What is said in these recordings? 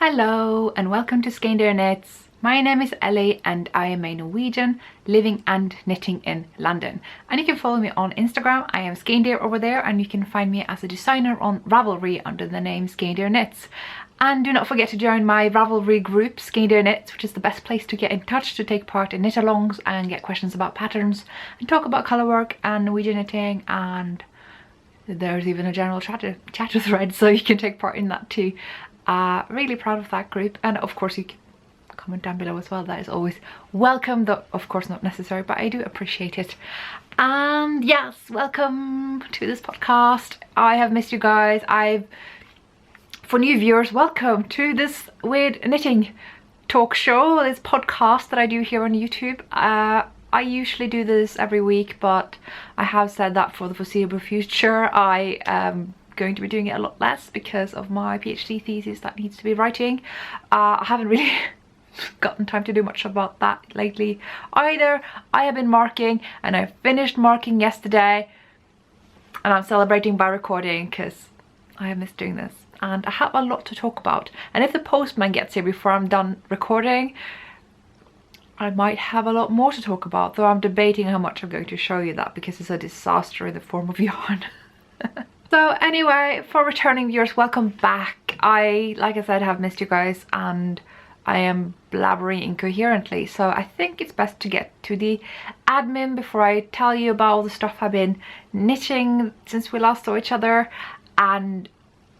Hello and welcome to Skeindeer Knits. My name is Ellie and I am a Norwegian living and knitting in London. And you can follow me on Instagram. I am Skeindeer over there, and you can find me as a designer on Ravelry under the name Skeindeer Knits. And do not forget to join my Ravelry group, Skeindeer Knits, which is the best place to get in touch, to take part in Knitalongs and get questions about patterns and talk about colourwork and Norwegian knitting, and there's even a general chatter thread, so you can take part in that too. Really proud of that group, and of course you can comment down below as well. That is always welcome, though of course not necessary, but I do appreciate it. And yes, welcome to this podcast. I have missed you guys. For new viewers, welcome to this weird knitting talk show, this podcast that I do here on YouTube. I usually do this every week, but I have said that for the foreseeable future I am going to be doing it a lot less because of my PhD thesis that needs to be writing. I haven't really gotten time to do much about that lately either. I have been marking, and I finished marking yesterday, and I'm celebrating by recording because I have missed doing this and I have a lot to talk about. And if the postman gets here before I'm done recording, I might have a lot more to talk about, though I'm debating how much I'm going to show you that because it's a disaster in the form of yarn. So anyway, for returning viewers, welcome back. Like I said, have missed you guys, and I am blabbering incoherently, so I think it's best to get to the admin before I tell you about all the stuff I've been knitting since we last saw each other. And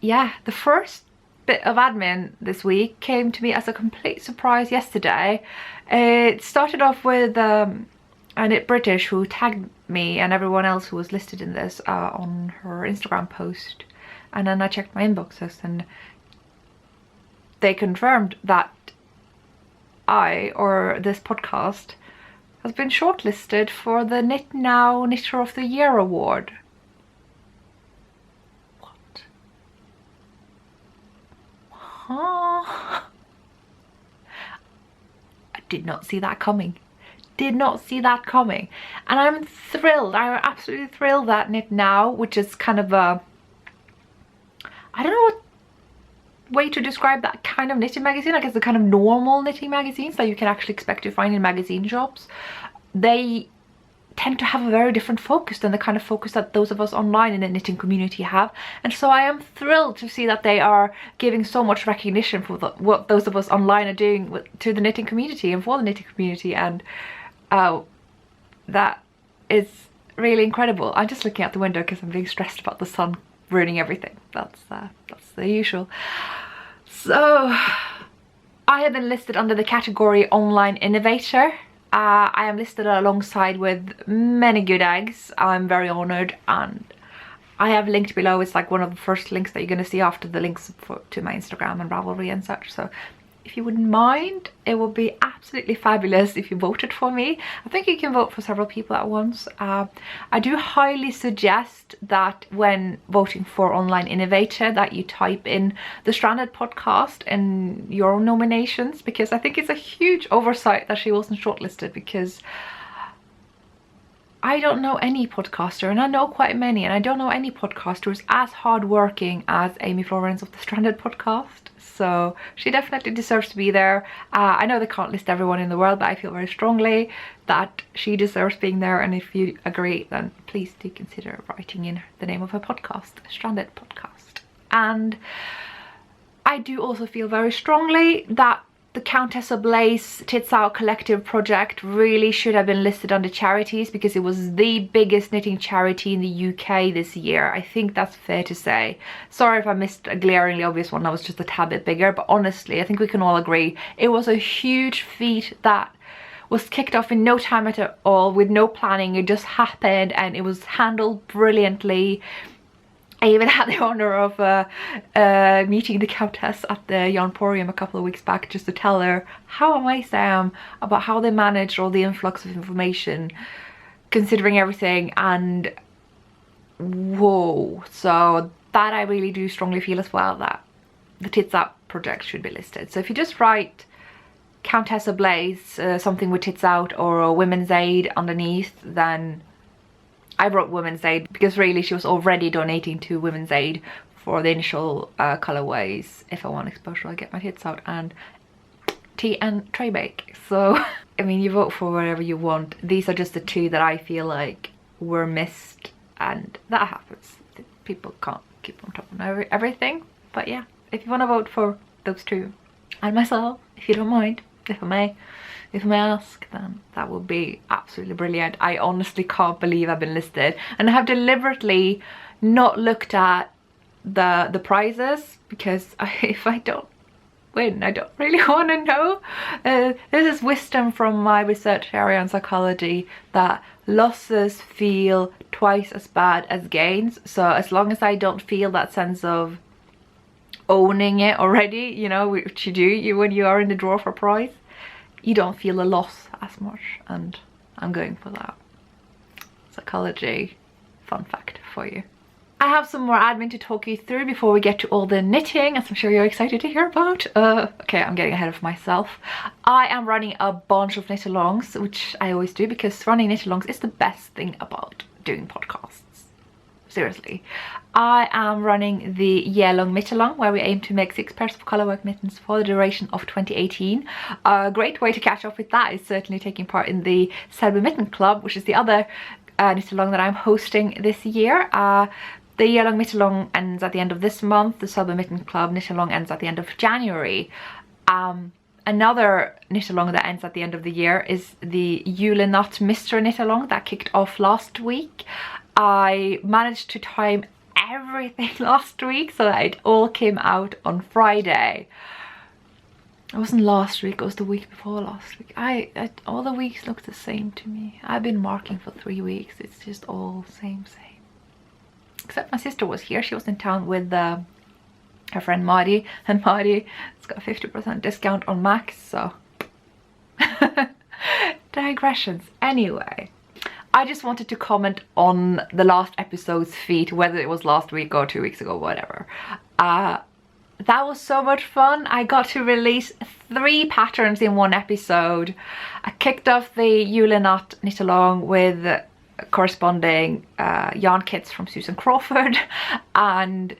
yeah, the first bit of admin this week came to me as a complete surprise yesterday. It started off with Knit British, who tagged me and everyone else who was listed in this on her Instagram post, and then I checked my inboxes and they confirmed that this podcast has been shortlisted for the Knit Now Knitter of the Year award. What? Huh? I did not see that coming. Did not see that coming, and I'm thrilled. I'm absolutely thrilled that Knit Now, which is kind of a, I don't know what way to describe that kind of knitting magazine. I guess the kind of normal knitting magazines that you can actually expect to find in magazine shops, they tend to have a very different focus than the kind of focus that those of us online in the knitting community have. And so I am thrilled to see that they are giving so much recognition for what those of us online are doing to the knitting community and for the knitting community, and that is really incredible. I'm just looking out the window because I'm being stressed about the sun ruining everything. That's the usual. So I have been listed under the category Online Innovator. I am listed alongside with many good eggs. I'm very honoured, and I have linked below. It's like one of the first links that you're going to see after the links to my Instagram and Ravelry and such. So if you wouldn't mind, it would be absolutely fabulous if you voted for me. I think you can vote for several people at once. I do highly suggest that when voting for Online Innovator that you type in the Stranded podcast in your nominations, because I think it's a huge oversight that she wasn't shortlisted, because I don't know any podcaster, and I know quite many, and I don't know any podcaster who's as hardworking as Amy Florence of the Stranded podcast. So she definitely deserves to be there. I know they can't list everyone in the world, but I feel very strongly that she deserves being there. And if you agree, then please do consider writing in the name of her podcast, Stranded Podcast. And I do also feel very strongly that the Countess of Blaze Tits Out Collective project really should have been listed under charities, because it was the biggest knitting charity in the UK this year. I think that's fair to say. Sorry if I missed a glaringly obvious one that was just a tad bit bigger, but honestly I think we can all agree it was a huge feat that was kicked off in no time at all, with no planning. It just happened and it was handled brilliantly. I even had the honour of meeting the Countess at the Yarnporium a couple of weeks back, just to tell her how amazed I am about how they managed all the influx of information, considering everything, and whoa. So that I really do strongly feel as well, that the Tits Out project should be listed. So if you just write Countess Ablaze, something with Tits Out, or a Women's Aid underneath, then I wrote Women's Aid because really she was already donating to Women's Aid for the initial colorways. If I want exposure, I get my hits out and tea and tray bake. So I mean, you vote for whatever you want. These are just the two that I feel like were missed, and that happens. People can't keep on top of everything, but yeah, if you want to vote for those two and myself, if you don't mind, if I may ask, then that would be absolutely brilliant. I honestly can't believe I've been listed, and I have deliberately not looked at the prizes, because if I don't win, I don't really want to know. This is wisdom from my research area on psychology, that losses feel twice as bad as gains. So as long as I don't feel that sense of owning it already, you know, which you do when you are in the draw for a prize, you don't feel a loss as much, and I'm going for that. Psychology fun fact for you. I have some more admin to talk you through before we get to all the knitting, as I'm sure you're excited to hear about. Okay, I'm getting ahead of myself. I am running a bunch of knit-alongs, which I always do, because running knit-alongs is the best thing about doing podcasts. Seriously. I am running the year-long knit-along, where we aim to make 6 pairs of colourwork mittens for the duration of 2018. A great way to catch up with that is certainly taking part in the Selby Mitten Club, which is the other knit-along that I'm hosting this year. The year-long knit-along ends at the end of this month. The Selby Mitten Club knit-along ends at the end of January. Another knit-along that ends at the end of the year is the Yule Nut Mystery knit-along that kicked off last week. I managed to time everything last week so that it all came out on Friday. It wasn't last week, it was the week before last week. All the weeks look the same to me. I've been marking for 3 weeks. It's just all same. Except my sister was here. She was in town with her friend Maddie, and Maddie has got a 50% discount on Max, so digressions. Anyway, I just wanted to comment on the last episode's feat, whether it was last week or 2 weeks ago, whatever. That was so much fun. I got to release 3 patterns in one episode. I kicked off the Yule Nut knit-along with corresponding yarn kits from Susan Crawford, and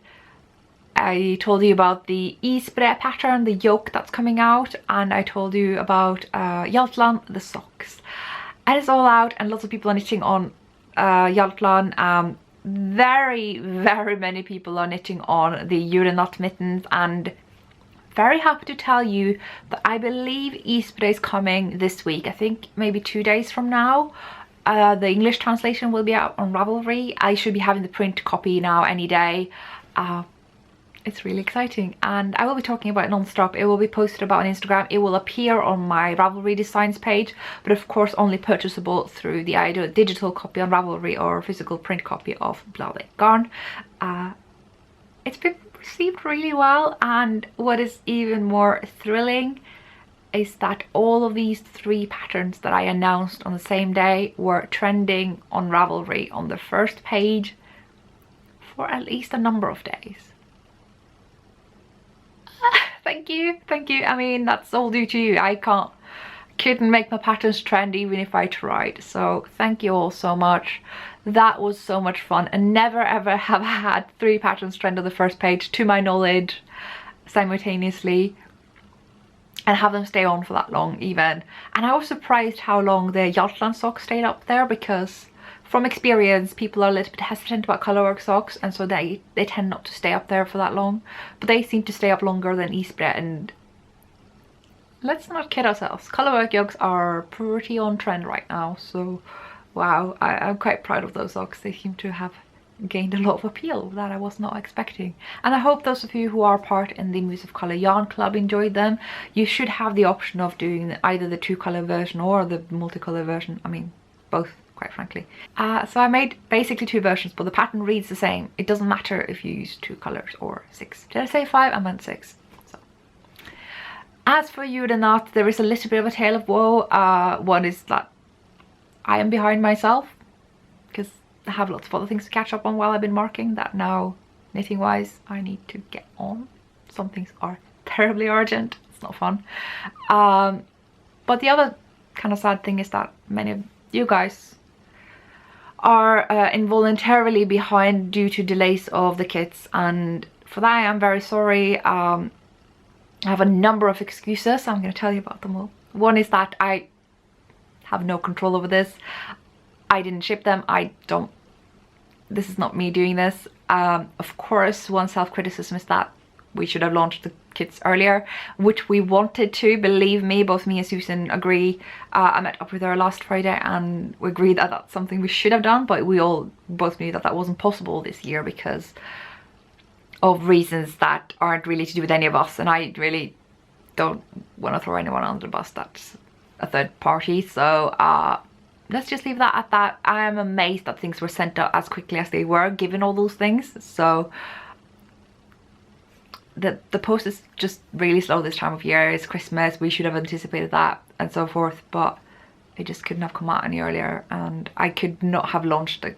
I told you about the isbre pattern, the yoke that's coming out, and I told you about Hjaltland, the socks. And it's all out, and lots of people are knitting on Hjaltland. Very many people are knitting on the Yule Nut mittens, and very happy to tell you that I believe isbre is coming this week. I think maybe 2 days from now. The English translation will be out on Ravelry. I should be having the print copy now any day. It's really exciting, and I will be talking about it non-stop. It will be posted about on Instagram. It will appear on my Ravelry designs page, but of course only purchasable through the either digital copy on Ravelry or physical print copy of Blood Garn. It's been received really well, and what is even more thrilling is that all of these 3 patterns that I announced on the same day were trending on Ravelry on the first page for at least a number of days. Thank you. I mean, that's all due to you. I couldn't make my patterns trend even if I tried. So thank you all so much. That was so much fun, and never ever have I had 3 patterns trend on the first page, to my knowledge, simultaneously, and have them stay on for that long even. And I was surprised how long the Hjaltland socks stayed up there, because from experience people are a little bit hesitant about colourwork socks, and so they tend not to stay up there for that long, but they seem to stay up longer than isbre. And let's not kid ourselves, colourwork yokes are pretty on trend right now, so wow, I'm quite proud of those socks. They seem to have gained a lot of appeal that I was not expecting, and I hope those of you who are part in the Muse of Colour Yarn Club enjoyed them. You should have the option of doing either the 2-colour version or the multicolour version. I mean, both, quite frankly. So I made basically 2 versions, but the pattern reads the same. It doesn't matter if you use 2 colours or 6. Did I say 5? I meant 6. So, as for Yule Nut, there is a little bit of a tale of woe. One is that I am behind myself, because I have lots of other things to catch up on while I've been marking that now, knitting wise, I need to get on. Some things are terribly urgent. It's not fun. But the other kind of sad thing is that many of you guys are involuntarily behind due to delays of the kits, and for that I am very sorry. I have a number of excuses. I'm going to tell you about them all. One is that I have no control over this. I didn't ship them. This is not me doing this. Of course, one self-criticism is that we should have launched the kits earlier, which we wanted to. Believe me, both me and Susan agree. I met up with her last Friday and we agreed that that's something we should have done, but we all both knew that that wasn't possible this year because of reasons that aren't really to do with any of us, and I really don't want to throw anyone under the bus. That's a third party. So let's just leave that at that. I am amazed that things were sent out as quickly as they were, given all those things. So the post is just really slow this time of year. It's Christmas, we should have anticipated that and so forth, but it just couldn't have come out any earlier, and I could not have launched the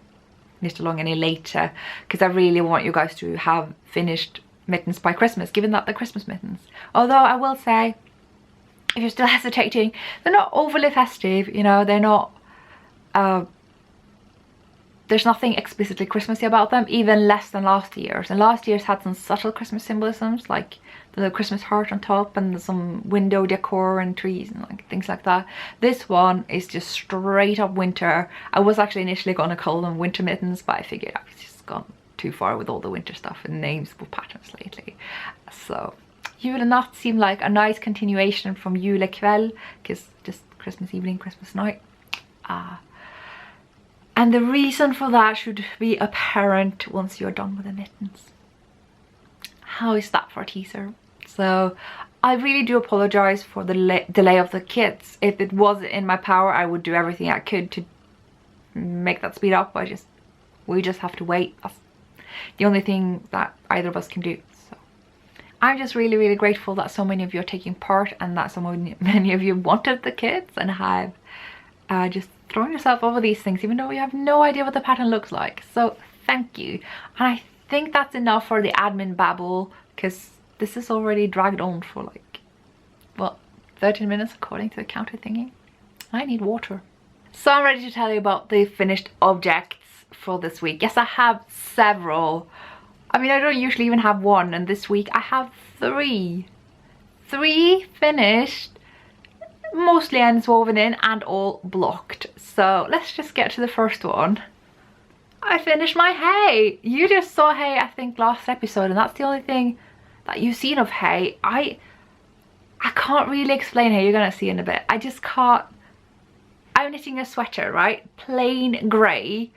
Knitalong any later because I really want you guys to have finished mittens by Christmas, given that they're Christmas mittens. Although I will say, if you're still hesitating, they're not overly festive, you know, they're not there's nothing explicitly Christmassy about them, even less than last year's. And last year's had some subtle Christmas symbolisms, like the Christmas heart on top and some window decor and trees and like things like that. This one is just straight up winter. I was actually initially going to call them winter mittens, but I figured I've just gone too far with all the winter stuff and names with patterns lately. So you will not seem like a nice continuation from julekväll, because just Christmas evening, Christmas night. And the reason for that should be apparent once you're done with the mittens. How is that for a teaser? So I really do apologize for the delay of the kits. If it was in my power, I would do everything I could to make that speed up. We just have to wait. That's the only thing that either of us can do. So I'm just really, really grateful that so many of you are taking part and that so many of you wanted the kits and have just throwing yourself over these things, even though you have no idea what the pattern looks like. So thank you. And I think that's enough for the admin babble, because this is already dragged on for like, what, 13 minutes according to the counter thingy. I need water. So I'm ready to tell you about the finished objects for this week. Yes, I have several. I mean, I don't usually even have one, and this week I have three finished, mostly ends woven in and all blocked. So let's just get to the first one. I finished my hay. You just saw hay, I think, last episode, and that's the only thing that you've seen of hay. I can't really explain hay. You're gonna see in a bit. I just can't. I'm knitting a sweater, right? Plain grey,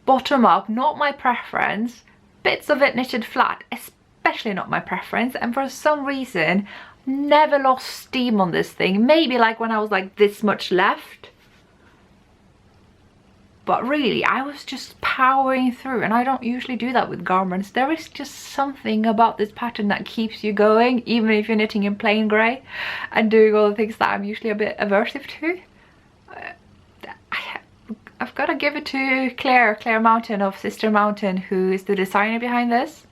bottom up, not my preference. Bits of it knitted flat, especially not my preference, and for some reason never lost steam on this thing. Maybe like when I was like this much left, but really I was just powering through, and I don't usually do that with garments. There is just something about this pattern that keeps you going, even if you're knitting in plain grey and doing all the things that I'm usually a bit aversive to. I've got to give it to Claire Mountain of Sister Mountain, who is the designer behind this.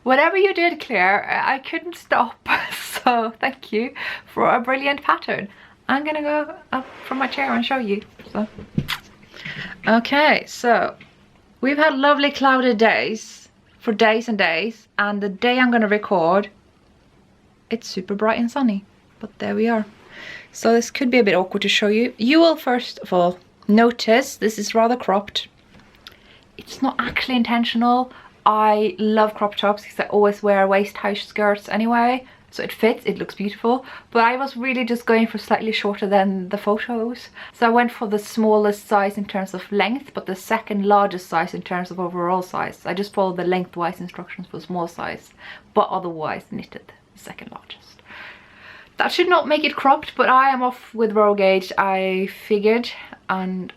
Whatever you did, Claire, I couldn't stop. So thank you for a brilliant pattern. I'm gonna go up from my chair and show you. So okay, so we've had lovely clouded days for days and days, and the day I'm gonna record, it's super bright and sunny. But there we are. So this could be a bit awkward to show you. You will first of all notice this is rather cropped. It's not actually intentional. I love crop tops because I always wear waist-high skirts anyway, so it fits, it looks beautiful. But I was really just going for slightly shorter than the photos. So I went for the smallest size in terms of length, but the second largest size in terms of overall size. I just followed the lengthwise instructions for small size, but otherwise knitted the second largest. That should not make it cropped, but I am off with row gauge, I figured, and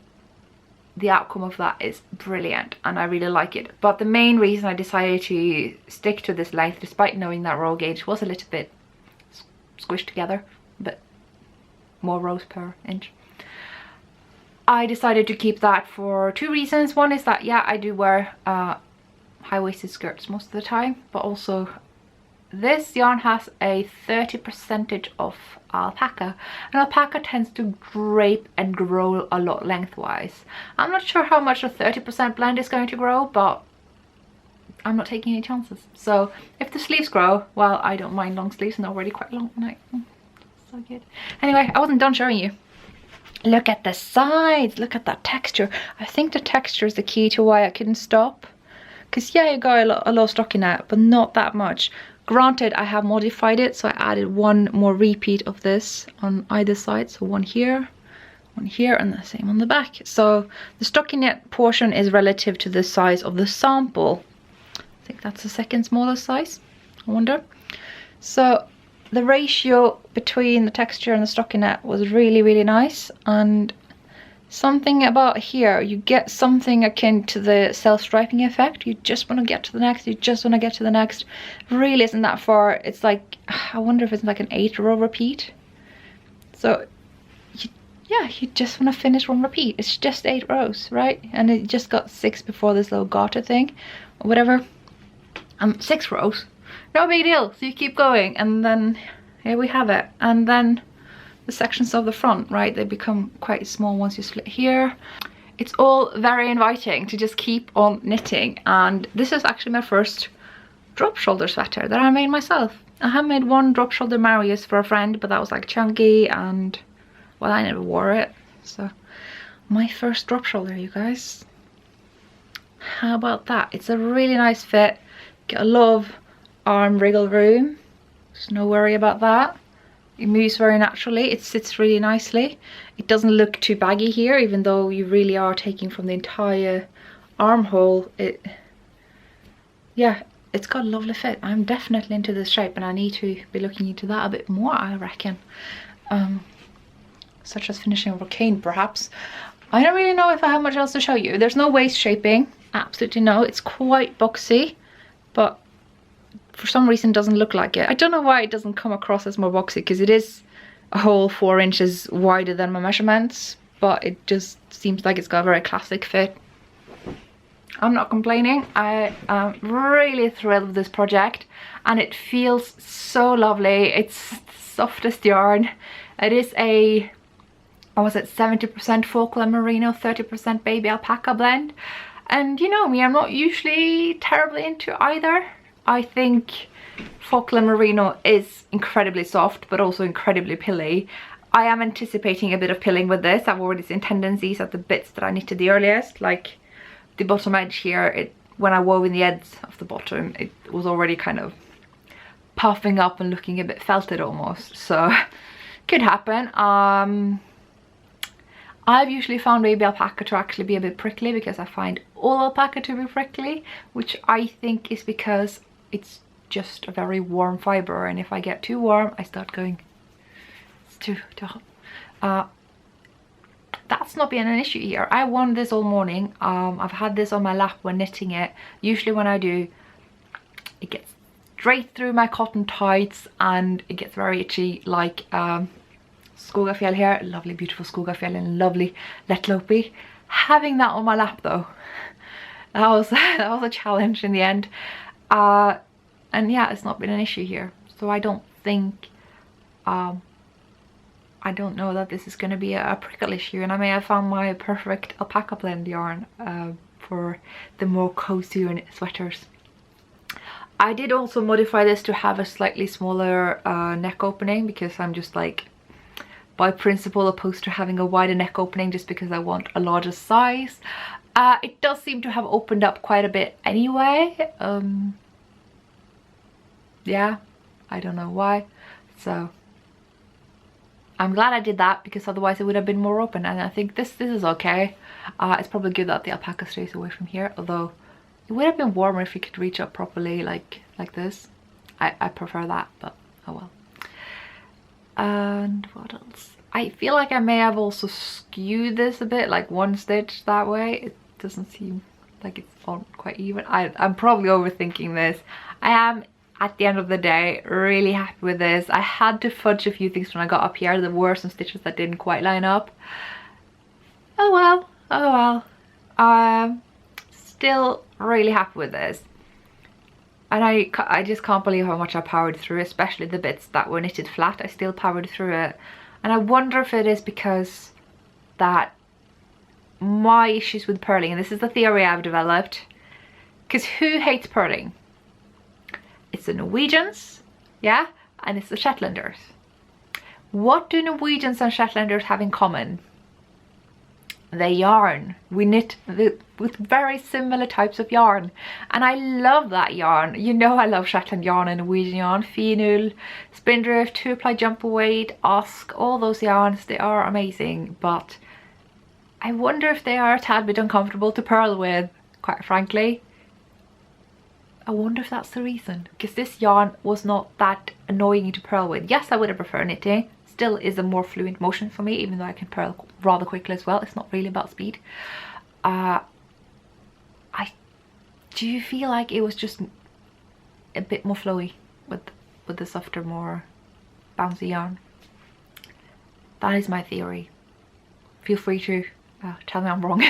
the outcome of that is brilliant and I really like it. But the main reason I decided to stick to this length, despite knowing that row gauge was a little bit squished together, but more rows per inch, I decided to keep that for two reasons. One is that, yeah, I do wear high-waisted skirts most of the time, but also this yarn has a 30% of alpaca, and alpaca tends to drape and grow a lot lengthwise. I'm not sure how much a 30% blend is going to grow, but I'm not taking any chances. So if the sleeves grow, well, I don't mind long sleeves, and they're already quite long. So good. Anyway, I wasn't done showing you. Look at the sides, look at that texture. I think the texture is the key to why I couldn't stop. Because yeah, you got a lot of stockinette, but not that much. Granted, I have modified it, so I added one more repeat of this on either side. So one here, and the same on the back. So the stockinette portion is relative to the size of the sample. I think that's the second smallest size, I wonder. So the ratio between the texture and the stockinette was really, really nice. And something about here, you get something akin to the self-striping effect. You just want to get to the next, you just want to get to the next. It really isn't that far. It's like, I wonder if it's like an 8-row repeat. So yeah, you just want to finish one repeat. It's just 8 rows, right? And it just got 6 before this little garter thing or whatever. 6 rows, no big deal. So you keep going, and then here we have it. And then the sections of the front, right, they become quite small once you split here. It's all very inviting to just keep on knitting. And this is actually my first drop shoulder sweater that I made myself. I have made one drop shoulder Marius for a friend, but that was like chunky, and well, I never wore it. So my first drop shoulder, you guys. How about that? It's a really nice fit. Get a lot of arm wriggle room. There's no worry about that. It moves very naturally. It sits really nicely. It doesn't look too baggy here, even though you really are taking from the entire armhole. Yeah, it's got a lovely fit. I'm definitely into this shape, and I need to be looking into that a bit more, I reckon. Such as finishing a brocade, perhaps. I don't really know if I have much else to show you. There's no waist shaping, absolutely no. It's quite boxy, but for some reason doesn't look like it. I don't know why it doesn't come across as more boxy, because it is a whole 4 inches wider than my measurements, but it just seems like it's got a very classic fit. I'm not complaining. I am really thrilled with this project, and it feels so lovely. It's the softest yarn. It is a, what was it, 70% Falkland Merino, 30% baby alpaca blend. And you know me, I'm not usually terribly into either. I think Falkland Merino is incredibly soft, but also incredibly pilly. I am anticipating a bit of pilling with this. I've already seen tendencies at the bits that I knitted the earliest, like the bottom edge here. When I wove in the ends of the bottom, it was already kind of puffing up and looking a bit felted almost. So could happen. I've usually found baby alpaca to actually be a bit prickly, because I find all alpaca to be prickly, which I think is because it's just a very warm fiber, and if I get too warm I start going, it's too hot. That's not been an issue here. I worn this all morning. I've had this on my lap when knitting it. Usually when I do, it gets straight through my cotton tights and it gets very itchy, like Skogafjell here, lovely beautiful Skogafjell and lovely Letlopi. Having that on my lap though, that was a challenge in the end. And yeah, it's not been an issue here, so I don't think I don't know that this is going to be a prickle issue, and I may have found my perfect alpaca blend yarn for the more cozy sweaters. I did also modify this to have a slightly smaller neck opening, because I'm just like, by principle, opposed to having a wider neck opening, just because I want a larger size. It does seem to have opened up quite a bit anyway. Yeah, I don't know why. So I'm glad I did that, because otherwise it would have been more open, and I think this is okay. It's probably good that the alpaca stays away from here, although it would have been warmer if you could reach up properly like this. I prefer that, but oh well. And what else? I feel like I may have also skewed this a bit, like one stitch that way. It doesn't seem like it's on quite even. I'm probably overthinking this. I am, at the end of the day, really happy with this. I had to fudge a few things when I got up here. There were some stitches that didn't quite line up. Oh well, oh well. Still really happy with this. And I just can't believe how much I powered through, especially the bits that were knitted flat. I still powered through it. And I wonder if it is because that my issues with purling, and this is the theory I've developed, Because who hates purling? It's the Norwegians, yeah, and it's the Shetlanders. What do Norwegians and Shetlanders have in common? They yarn. We knit with very similar types of yarn, and I love that yarn. You know I love Shetland yarn and Norwegian yarn. Fenul, Spindrift, 2-ply jumper weight, Osk, all those yarns, they are amazing, but I wonder if they are a tad bit uncomfortable to purl with, quite frankly. I wonder if that's the reason, because this yarn was not that annoying to purl with. Yes, I would have preferred knitting. Still is a more fluent motion for me, even though I can purl rather quickly as well. It's not really about speed. Do you feel like it was just a bit more flowy with the softer, more bouncy yarn? That is my theory. Feel free to tell me I'm wrong.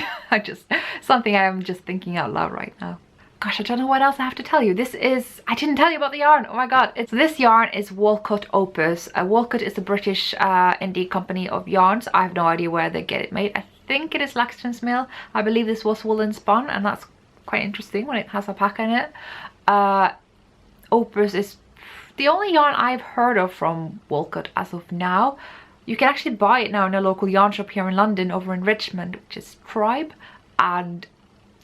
Something I'm just thinking out loud right now. Gosh, I don't know what else I have to tell you. I didn't tell you about the yarn. Oh my god. This yarn is Walcott Opus. Walcott is a British indie company of yarns. I have no idea where they get it made. I think it is Laxton's Mill. I believe this was woolen spun, and that's quite interesting when it has alpaca in it. Opus is the only yarn I've heard of from Walcott as of now. You can actually buy it now in a local yarn shop here in London, over in Richmond, which is Tribe, and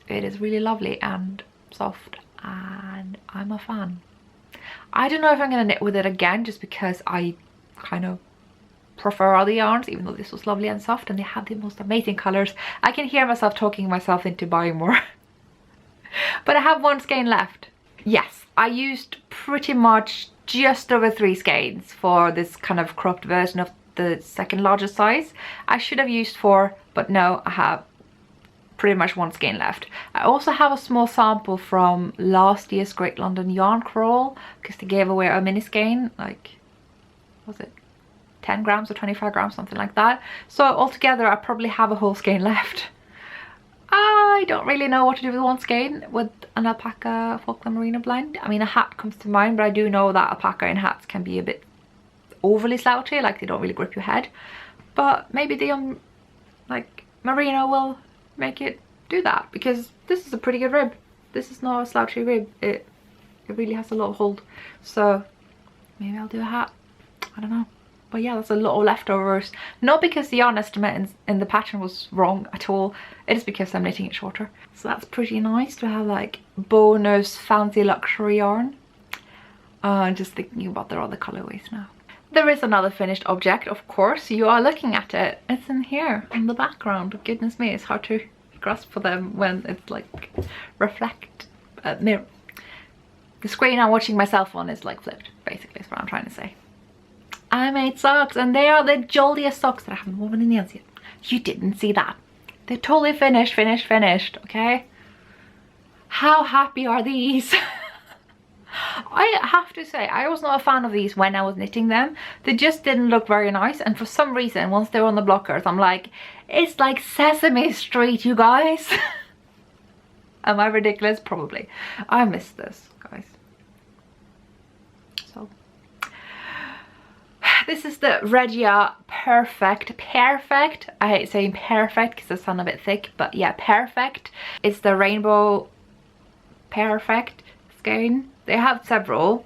it is really lovely and soft, and I'm a fan. I don't know if I'm going to knit with it again, just because I kind of prefer other yarns, even though this was lovely and soft and they have the most amazing colors. I can hear myself talking myself into buying more. But I have one skein left. Yes, I used pretty much just over 3 skeins for this kind of cropped version of the second largest size. I should have used 4, but no, I have pretty much 1 skein left. I also have a small sample from last year's Great London Yarn Crawl, because they gave away a mini skein, like, was it 10 grams or 25 grams, something like that. So altogether I probably have a whole skein left. I don't really know what to do with 1 skein with an alpaca Falkland Merino blend. I mean, a hat comes to mind, but I do know that alpaca in hats can be a bit overly slouchy, like they don't really grip your head. But maybe the like merino will make it do that, because this is a pretty good rib. This is not a slouchy rib. It really has a lot of hold. So maybe I'll do a hat. I don't know. But yeah, that's a lot of leftovers. Not because the yarn estimate in the pattern was wrong at all. It is because I'm knitting it shorter. So that's pretty nice to have like bonus fancy luxury yarn. Just thinking about their other colorways now. There is another finished object, of course. You are looking at it. It's in here in the background. Goodness me, it's hard to grasp for them when it's like mirror. The screen I'm watching myself on is like flipped, basically, is what I'm trying to say. I made socks, and they are the jolliest socks that I haven't woven in the ends yet. You didn't see that. They're totally finished, okay? How happy are these? I have to say, I was not a fan of these when I was knitting them. They just didn't look very nice, and for some reason, once they were on the blockers, I'm like, it's like Sesame Street, you guys. Am I ridiculous? Probably. I miss this, guys. So this is the Regia Perfect. I hate saying perfect because they sound a bit thick, but yeah, Perfect. It's the Rainbow Perfect skein. They have several.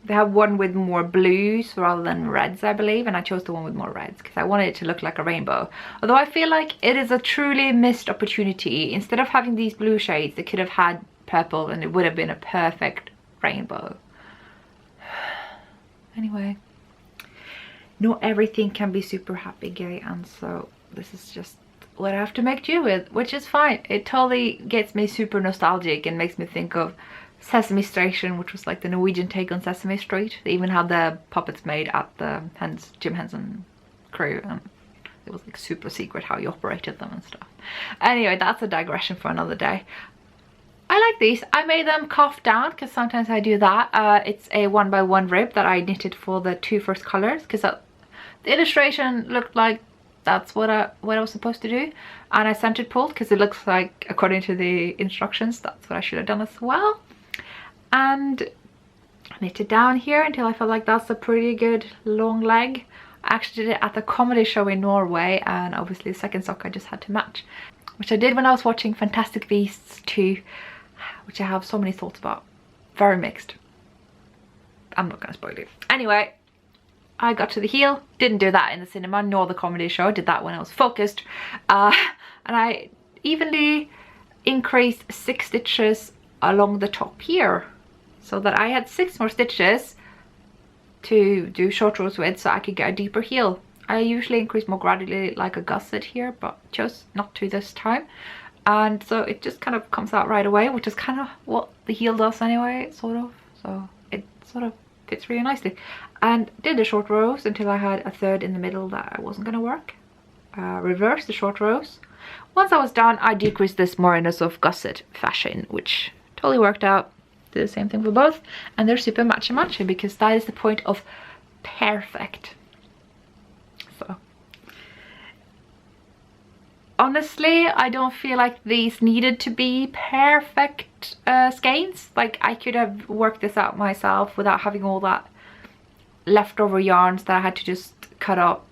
They have one with more blues rather than reds, I believe, and I chose the one with more reds because I wanted it to look like a rainbow. Although I feel like it is a truly missed opportunity. Instead of having these blue shades, they could have had purple and it would have been a perfect rainbow. Anyway, not everything can be super happy gay, and so this is just what I have to make do with, which is fine. It totally gets me super nostalgic and makes me think of Sesame Station, which was like the Norwegian take on Sesame Street. They even had the puppets made at the Jim Henson crew, and it was like super secret how you operated them and stuff. Anyway, that's a digression for another day. I like these. I made them cuff down because sometimes I do that. It's a 1x1 rib that I knitted for the 2 first colors, because the illustration looked like that's what I was supposed to do, and I centered pulled because it looks like, according to the instructions, that's what I should have done as well. And knitted down here until I felt like that's a pretty good long leg. I actually did it at the comedy show in Norway, and obviously the second sock I just had to match, which I did when I was watching Fantastic Beasts 2 which I have so many thoughts about. Very mixed. I'm not gonna spoil it. Anyway, I got to the heel. Didn't do that in the cinema nor the comedy show. Did that when I was focused. And I evenly increased 6 stitches along the top here, so that I had 6 more stitches to do short rows with, so I could get a deeper heel. I usually increase more gradually like a gusset here, but chose not to this time. And so it just kind of comes out right away, which is kind of what the heel does anyway, sort of. So it sort of fits really nicely. And did the short rows until I had a third in the middle that I wasn't going to work. Reversed the short rows. Once I was done, I decreased this more in a sort of gusset fashion, which totally worked out. Did the same thing for both, and they're super matchy because that is the point of perfect. So honestly, I don't feel like these needed to be perfect skeins. Like, I could have worked this out myself without having all that leftover yarns that I had to just cut up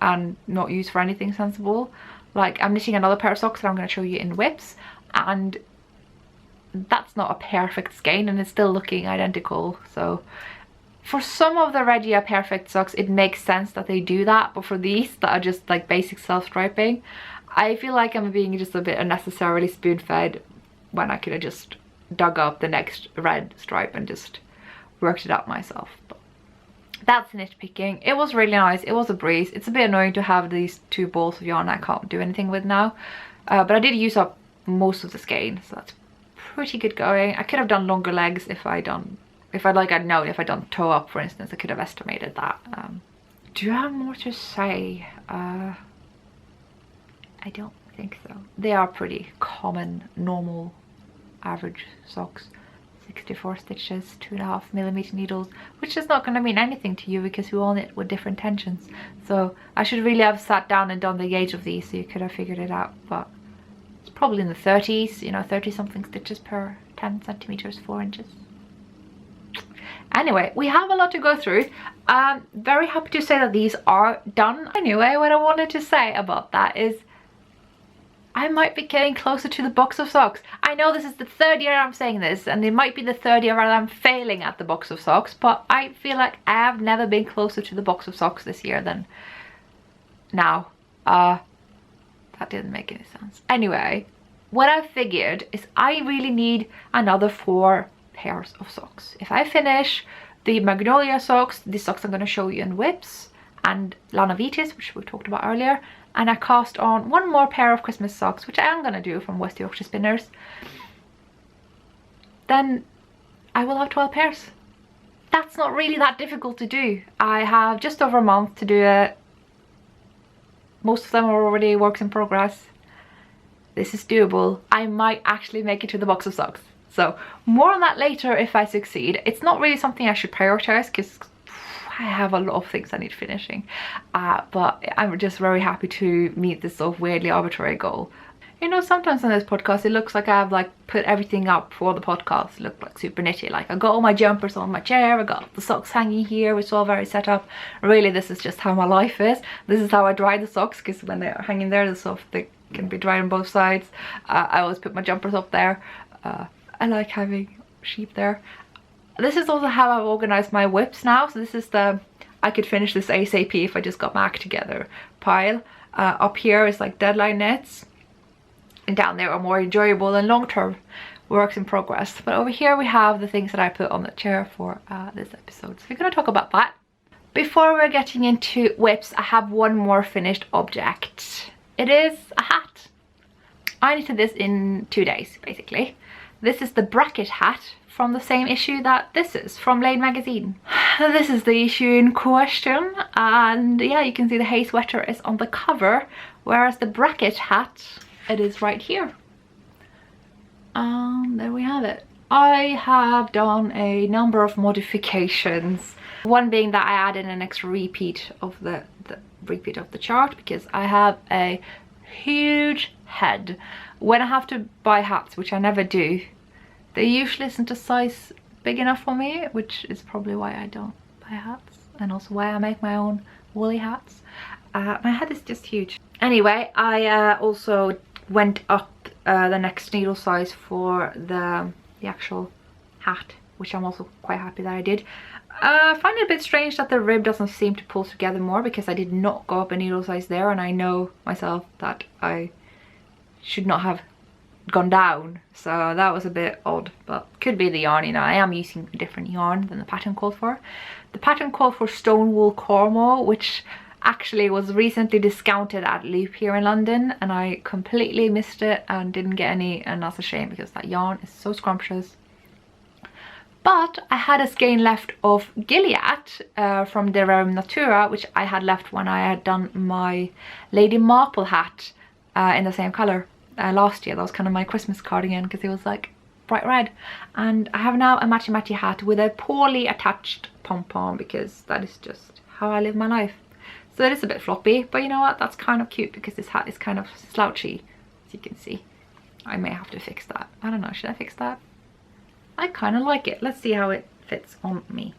and not use for anything sensible. Like, I'm knitting another pair of socks that I'm going to show you in whips, and that's not a perfect skein and it's still looking identical. So for some of the Regia perfect socks it makes sense that they do that, but for these that are just like basic self-striping, I feel like I'm being just a bit unnecessarily spoon-fed when I could have just dug up the next red stripe and just worked it out myself. But that's nitpicking. It was really nice. It was a breeze. It's a bit annoying to have these 2 balls of yarn I can't do anything with now, but I did use up most of the skein, so that's pretty good going. I could have done longer legs if I'd done toe up, for instance. I could have estimated that. Do I have more to say? I don't think so. They are pretty common, normal, average socks. 64 stitches, 2.5mm needles, which is not going to mean anything to you because we all knit with different tensions. So I should really have sat down and done the gauge of these so you could have figured it out, but it's probably in the 30s, you know, 30 something stitches per 10 centimeters, 4 inches. Anyway, we have a lot to go through. Very happy to say that these are done. Anyway, what I wanted to say about that is I might be getting closer to the box of socks. I know this is the 3rd year I'm saying this, and it might be the 3rd year that I'm failing at the box of socks, but I feel like I have never been closer to the box of socks this year than now. That didn't make any sense. Anyway, what I figured is I really need another 4 pairs of socks. If I finish the Magnolia socks, these socks I'm going to show you in whips, and Lana Vitis, which we talked about earlier, and I cast on 1 more pair of Christmas socks, which I am going to do from West Yorkshire Spinners, then I will have 12 pairs. That's not really that difficult to do. I have just over a month to do it. Most of them are already works in progress. This is doable. I might actually make it to the box of socks. So more on that later if I succeed. It's not really something I should prioritize because I have a lot of things I need finishing. But I'm just very happy to meet this sort of weirdly arbitrary goal. You know, sometimes on this podcast it looks like I've like put everything up for the podcast. It looked like super nitty. Like I got all my jumpers on my chair, I got the socks hanging here, it's all very set up. Really, this is just how my life is. This is how I dry the socks, because when they're hanging there, they can be dry on both sides. I always put my jumpers up there. I like having sheep there. This is also how I've organized my whips now. So this is the I could finish this ASAP if I just got my act together pile. Up here is like deadline knits, and down there are more enjoyable and long-term works in progress. But over here we have the things that I put on the chair for this episode. So we're going to talk about that. Before we're getting into whips, I have one more finished object. It is a hat. I knitted this in 2 days, basically. This is the bracket hat from the same issue that this is, from Lane magazine. This is the issue in question, and yeah, you can see the hay sweater is on the cover, whereas the bracket hat, it is right here. There we have it. I have done a number of modifications. One being that I added an extra repeat of the repeat of the chart, because I have a huge head. When I have to buy hats, which I never do, they usually isn't a size big enough for me, which is probably why I don't buy hats, and also why I make my own woolly hats. My head is just huge. Anyway, I also went up the next needle size for the actual hat, which I'm also quite happy that I did. I find it a bit strange that the rib doesn't seem to pull together more, because I did not go up a needle size there, and I know myself that I should not have gone down, so that was a bit odd, but could be the yarn. You know, I am using a different yarn than the pattern called for. The pattern called for stone wool cormo, which actually was recently discounted at Loop here in London, and I completely missed it and didn't get any, and that's a shame because that yarn is so scrumptious. But I had a skein left of Gilead from the Rerum Natura, which I had left when I had done my Lady Marple hat in the same colour last year. That was kind of my Christmas cardigan, because it was like bright red. And I have now a matchy matchy hat with a poorly attached pom-pom, because that is just how I live my life. So it is a bit floppy, but you know what, that's kind of cute because this hat is kind of slouchy, as you can see. I may have to fix that. I don't know, should I fix that? I kind of like it. Let's see how it fits on me.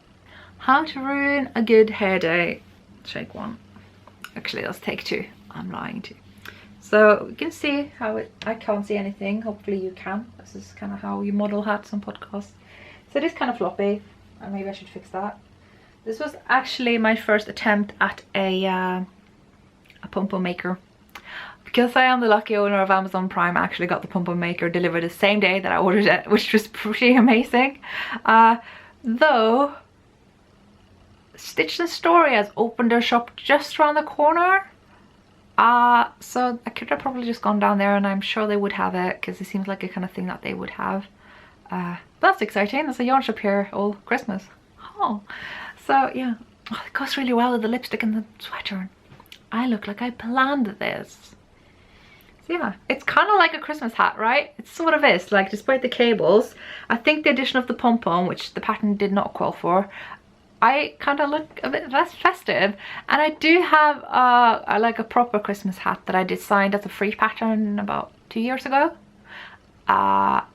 How to ruin a good hair day. Take one. Actually, let's take two. I'm lying to you. So you can see how it, I can't see anything. Hopefully you can. This is kind of how you model hats on podcasts. So it is kind of floppy. Maybe I should fix that. This was actually my first attempt at a pom-pom maker. Because I am the lucky owner of Amazon Prime, I actually got the pom-pom maker delivered the same day that I ordered it, which was pretty amazing. Though, Stitch and Story has opened their shop just around the corner. So I could have probably just gone down there, and I'm sure they would have it, because it seems like a kind of thing that they would have. That's exciting. There's a yarn shop here all Christmas. Oh, so yeah. Oh, it goes really well with the lipstick and the sweater. I look like I planned this. Yeah, it's kind of like a Christmas hat, right? It sort of is, like, despite the cables. I think the addition of the pom-pom, which the pattern did not call for, I kind of look a bit less festive. And I do have like a proper Christmas hat that I designed as a free pattern about 2 years ago.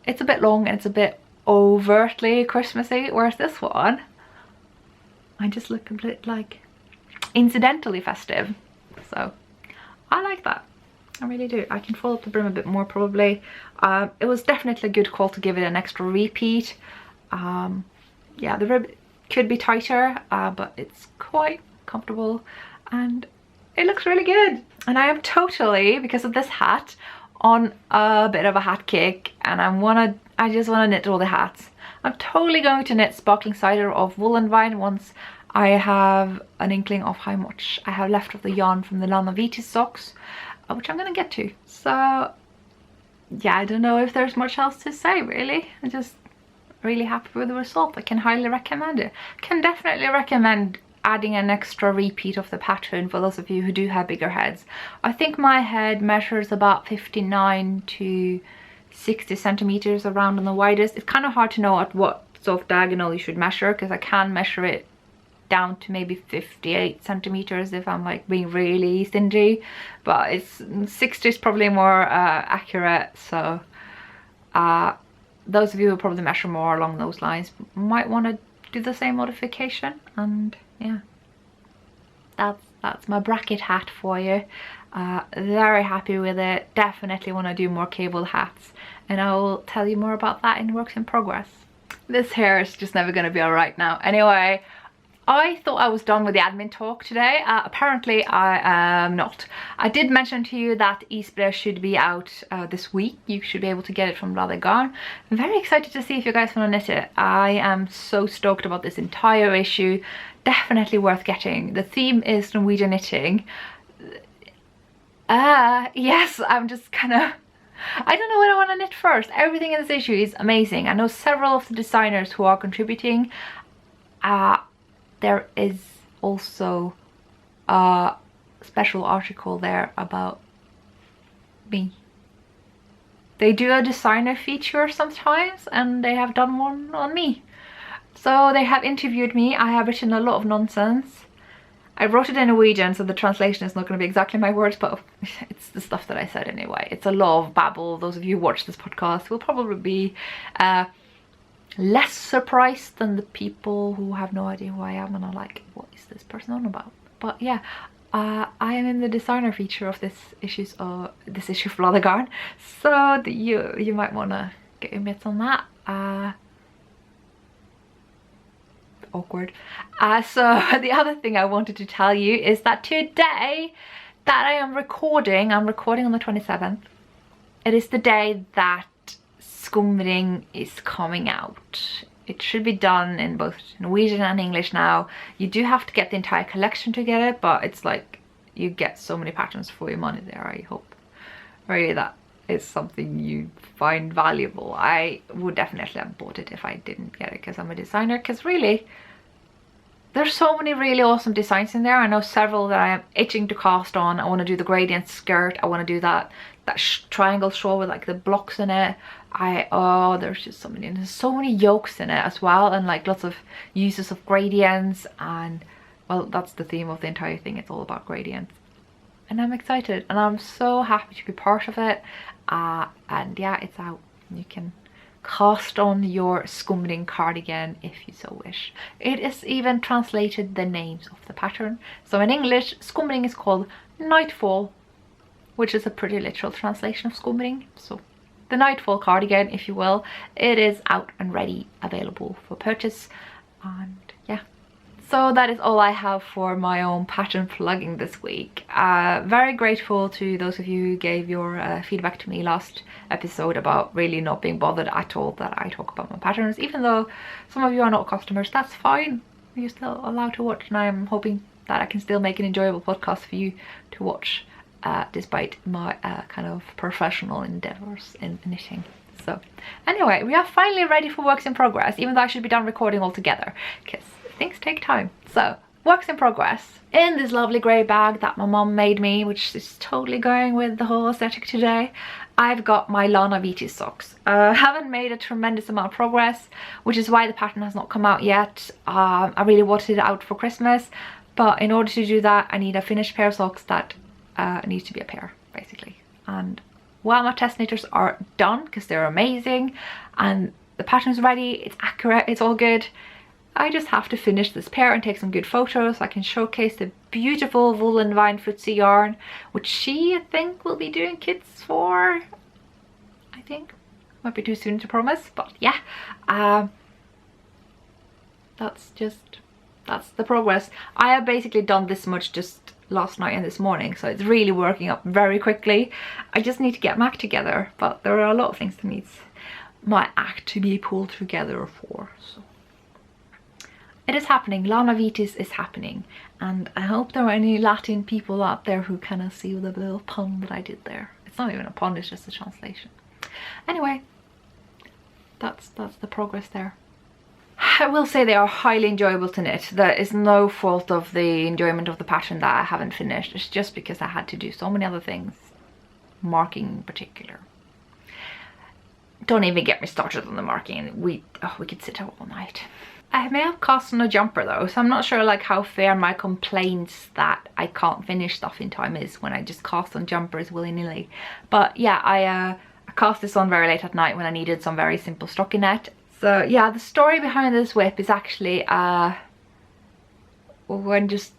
It's a bit long and it's a bit overtly Christmassy, whereas this one, I just look a bit like incidentally festive. So I like that. I really do. I can fold up the brim a bit more probably. It was definitely a good call to give it an extra repeat. Yeah, the rib could be tighter, but it's quite comfortable and it looks really good. And I am totally, because of this hat, on a bit of a hat kick, and I just want to knit all the hats. I'm totally going to knit Sparkling Cider of Wool & Vine once I have an inkling of how much I have left of the yarn from the Lana Vitis socks, which I'm going to get to. So yeah, I don't know if there's much else to say really. I'm just really happy with the result. I can highly recommend it. Can definitely recommend adding an extra repeat of the pattern for those of you who do have bigger heads. I think my head measures about 59 to 60 centimeters around on the widest. It's kind of hard to know at what sort of diagonal you should measure, because I can measure it down to maybe 58 centimeters if I'm like being really stingy, but it's 60 is probably more accurate. So those of you who probably measure more along those lines might want to do the same modification. And yeah, that's my bracket hat for you. Very happy with it. Definitely want to do more cable hats, and I will tell you more about that in works in progress. This hair is just never going to be all right now. Anyway, I thought I was done with the admin talk today. Apparently I am not. I did mention to you that Isbre should be out this week. You should be able to get it from Bladder Garn. I'm very excited to see if you guys want to knit it. I am so stoked about this entire issue. Definitely worth getting. The theme is Norwegian knitting. Yes, I'm just kind of, I don't know what I want to knit first. Everything in this issue is amazing. I know several of the designers who are contributing. There is also a special article there about me. They do a designer feature sometimes, and they have done one on me. So they have interviewed me. I have written a lot of nonsense. I wrote it in Norwegian, so the translation is not going to be exactly my words, but it's the stuff that I said anyway. It's a lot of babble. Those of you who watch this podcast will probably be less surprised than the people who have no idea who I am and are like, what is this person on about? But yeah, I am in the designer feature of this issue of Garn, so you might want to get your mitts on that. Awkward. So the other thing I wanted to tell you is that today that I'm recording on the 27th. It is the day that Skeindeer is coming out. It should be done in both Norwegian and English now. You do have to get the entire collection to get it, but it's like you get so many patterns for your money there. I hope really that is something you find valuable. I would definitely have bought it if I didn't get it because I'm a designer, because really there's so many really awesome designs in there. I know several that I am itching to cast on. I want to do the gradient skirt. I want to do that triangle shawl with like the blocks in it. There's just so many, and there's so many yokes in it as well, and like lots of uses of gradients, and well, that's the theme of the entire thing. It's all about gradients, and I'm excited and I'm so happy to be part of it. And yeah, it's out. You can cast on your Skeindeer cardigan if you so wish. It is even translated the names of the pattern. So in English, Skeindeer is called Nightfall, which is a pretty literal translation of Skeindeer. So the Nightfall cardigan, if you will. It is out and ready, available for purchase. And yeah, so that is all I have for my own pattern plugging this week. Very grateful to those of you who gave your feedback to me last episode about really not being bothered at all that I talk about my patterns. Even though some of you are not customers, that's fine. You're still allowed to watch, and I'm hoping that I can still make an enjoyable podcast for you to watch, despite my kind of professional endeavors in knitting. So anyway, we are finally ready for works in progress, even though I should be done recording altogether because things take time. So works in progress in this lovely grey bag that my mom made me, which is totally going with the whole aesthetic today. I've got my Lana Vitis socks. Haven't made a tremendous amount of progress, which is why the pattern has not come out yet. I really wanted it out for Christmas, but in order to do that I need a finished pair of socks that needs to be a pair basically. And while my test knitters are done because they're amazing and the pattern's ready, it's accurate, it's all good, I just have to finish this pair and take some good photos so I can showcase the beautiful woolen vine footsie yarn, which she I think will be doing kits for. I think might be too soon to promise, but yeah, that's the progress. I have basically done this much just last night and this morning, so it's really working up very quickly. I just need to get my act together, but there are a lot of things that needs my act to be pulled together for. So it is happening. Lana Vitis is happening, and I hope there are any Latin people out there who kind of see the little pun that I did there. It's not even a pun, it's just a translation. Anyway, that's the progress there. I will say they are highly enjoyable to knit. There is no fault of the enjoyment of the pattern that I haven't finished. It's just because I had to do so many other things, marking in particular. Don't even get me started on the marking. We could sit here all night. I may have cast on a jumper though, so I'm not sure like how fair my complaints that I can't finish stuff in time is when I just cast on jumpers willy-nilly. But yeah, I cast this on very late at night when I needed some very simple stockinette. So yeah, the story behind this whip is actually when just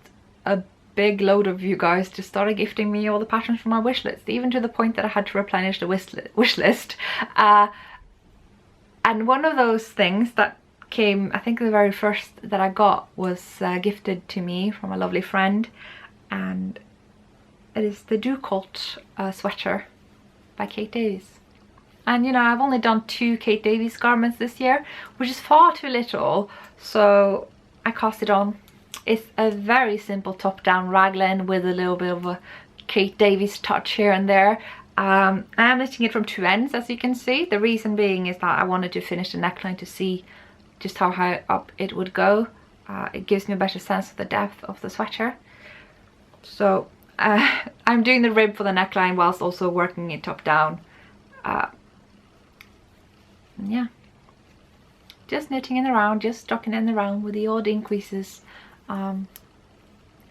a big load of you guys just started gifting me all the patterns from my wish list, even to the point that I had to replenish the wish list. And one of those things that came, I think the very first that I got was gifted to me from a lovely friend, and it is the Ducolt sweater by Kate Davies. And you know, I've only done 2 Kate Davies garments this year, which is far too little, so I cast it on. It's a very simple top-down raglan with a little bit of a Kate Davies touch here and there. I am knitting it from 2 ends, as you can see. The reason being is that I wanted to finish the neckline to see just how high up it would go. It gives me a better sense of the depth of the sweater. So I'm doing the rib for the neckline whilst also working it top down. Yeah, just knitting in around, just stocking in around with the odd increases.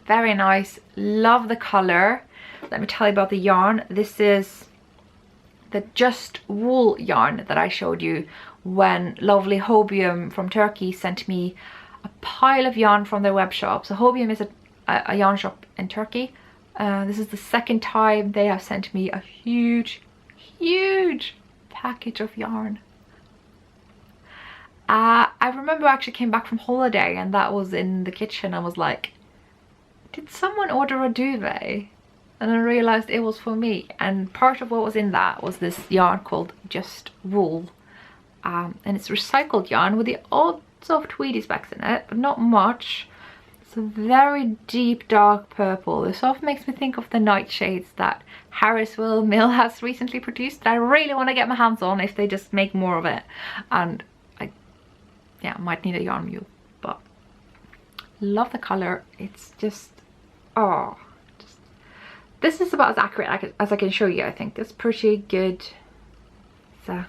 Very nice, love the color. Let me tell you about the yarn. This is the Just Wool yarn that I showed you when lovely Hobium from Turkey sent me a pile of yarn from their web shop. So Hobium is a a yarn shop in Turkey. This is the second time they have sent me a huge package of yarn. I remember I actually came back from holiday and that was in the kitchen. I was like, did someone order a duvet? And I realized it was for me, and part of what was in that was this yarn called Just Wool, and it's recycled yarn with the odd soft tweedy specks in it, but not much. It's a very deep dark purple. This sort of makes me think of the nightshades that Harrisville Mill has recently produced that I really want to get my hands on if they just make more of it. And I might need a yarn mule, but love the color. It's just, oh, this is about as accurate as I can show you. I think that's pretty good. So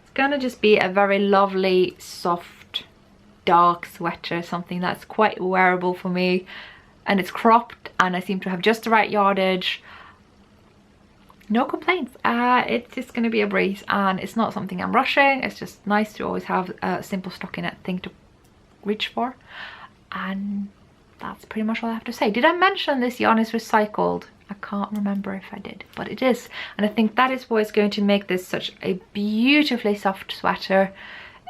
it's gonna just be a very lovely soft dark sweater, something that's quite wearable for me, and it's cropped and I seem to have just the right yardage. No complaints. It's just gonna be a breeze, and it's not something I'm rushing. It's just nice to always have a simple stockinette thing to reach for, and that's pretty much all I have to say. Did I mention this yarn is recycled? I can't remember if I did, but it is, and I think that is what is going to make this such a beautifully soft sweater.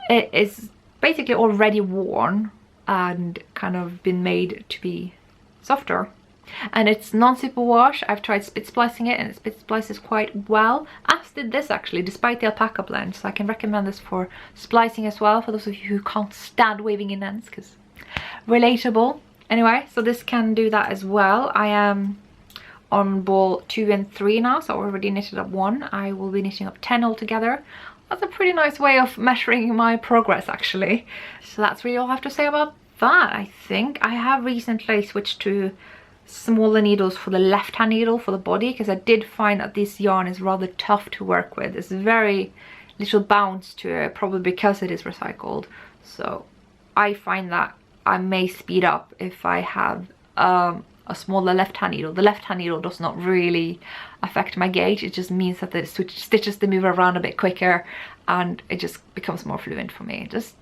It is basically already worn and kind of been made to be softer, and it's non-superwash. I've tried spit splicing it and it spit splices quite well, as did this actually, despite the alpaca blend. So I can recommend this for splicing as well, for those of you who can't stand waving in ends, because relatable. Anyway, so this can do that as well. I am on ball 2 and 3 now, so I already knitted up 1. I will be knitting up 10 altogether. That's a pretty nice way of measuring my progress actually. So that's really all I have to say about that. I think I have recently switched to smaller needles for the left hand needle for the body, because I did find that this yarn is rather tough to work with. There's very little bounce to it, probably because it is recycled. So I find that I may speed up if I have a smaller left hand needle. The left hand needle does not really affect my gauge. It just means that the stitches they move around a bit quicker and it just becomes more fluent for me. Just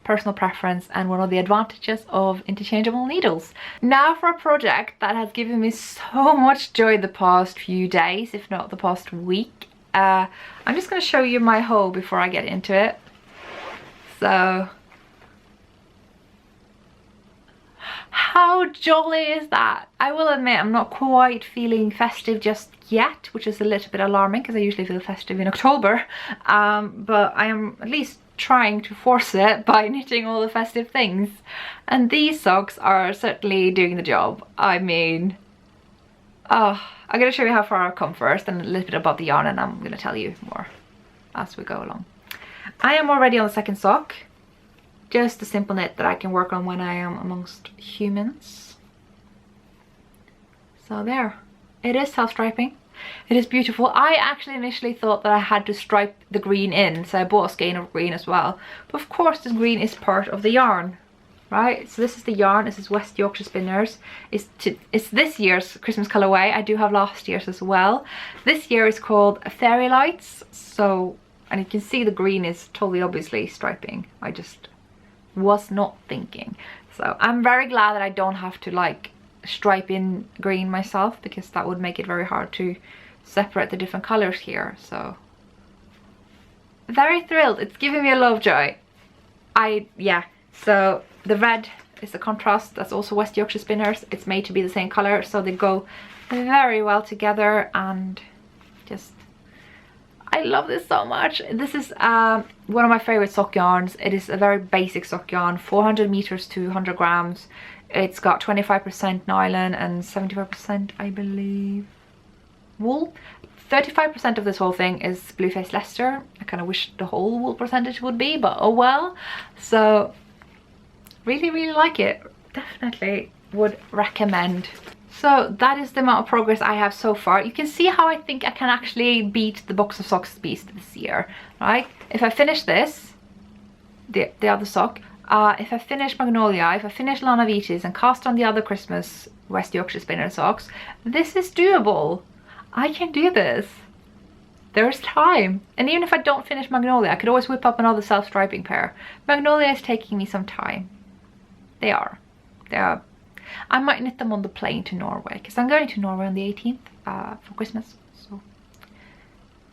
personal preference, and one of the advantages of interchangeable needles. Now for a project that has given me so much joy the past few days, if not the past week. I'm just going to show you my haul before I get into it. So how jolly is that? I will admit I'm not quite feeling festive just yet, which is a little bit alarming because I usually feel festive in October, but I am at least trying to force it by knitting all the festive things, and these socks are certainly doing the job. I mean, I'm going to show you how far I've come first and a little bit about the yarn, and I'm going to tell you more as we go along. I am already on the second sock. Just a simple knit that I can work on when I am amongst humans. So there, it is self-striping. It is beautiful. I actually initially thought that I had to stripe the green in, so I bought a skein of green as well. But of course this green is part of the yarn, right? So this is the yarn. This is West Yorkshire Spinners. It's this year's Christmas colorway. I do have last year's as well. This year is called Fairy Lights. So, and you can see the green is totally obviously striping. I just was not thinking. So I'm very glad that I don't have to like stripe in green myself, because that would make it very hard to separate the different colors here. So very thrilled. It's giving me a lot of joy. Yeah, so the red is the contrast. That's also West Yorkshire Spinners. It's made to be the same color, so they go very well together, and just I love this so much. This is one of my favorite sock yarns. It is a very basic sock yarn, 400 meters to 100 grams. It's got 25% nylon and 75%, I believe, wool. 35% of this whole thing is Blueface Leicester. I kind of wish the whole wool percentage would be, but oh well. So really like it. Definitely would recommend. So that is the amount of progress I have so far. You can see how I think I can actually beat the box of socks beast this year, right? If I finish this, the other sock, if I finish Magnolia, if I finish Lana Vitis and cast on the other Christmas West Yorkshire Spinner socks, this is doable. I can do this. There's time. And even if I don't finish Magnolia, I could always whip up another self-striping pair. Magnolia is taking me some time. They are. I might knit them on the plane to Norway, because I'm going to Norway on the 18th for Christmas. So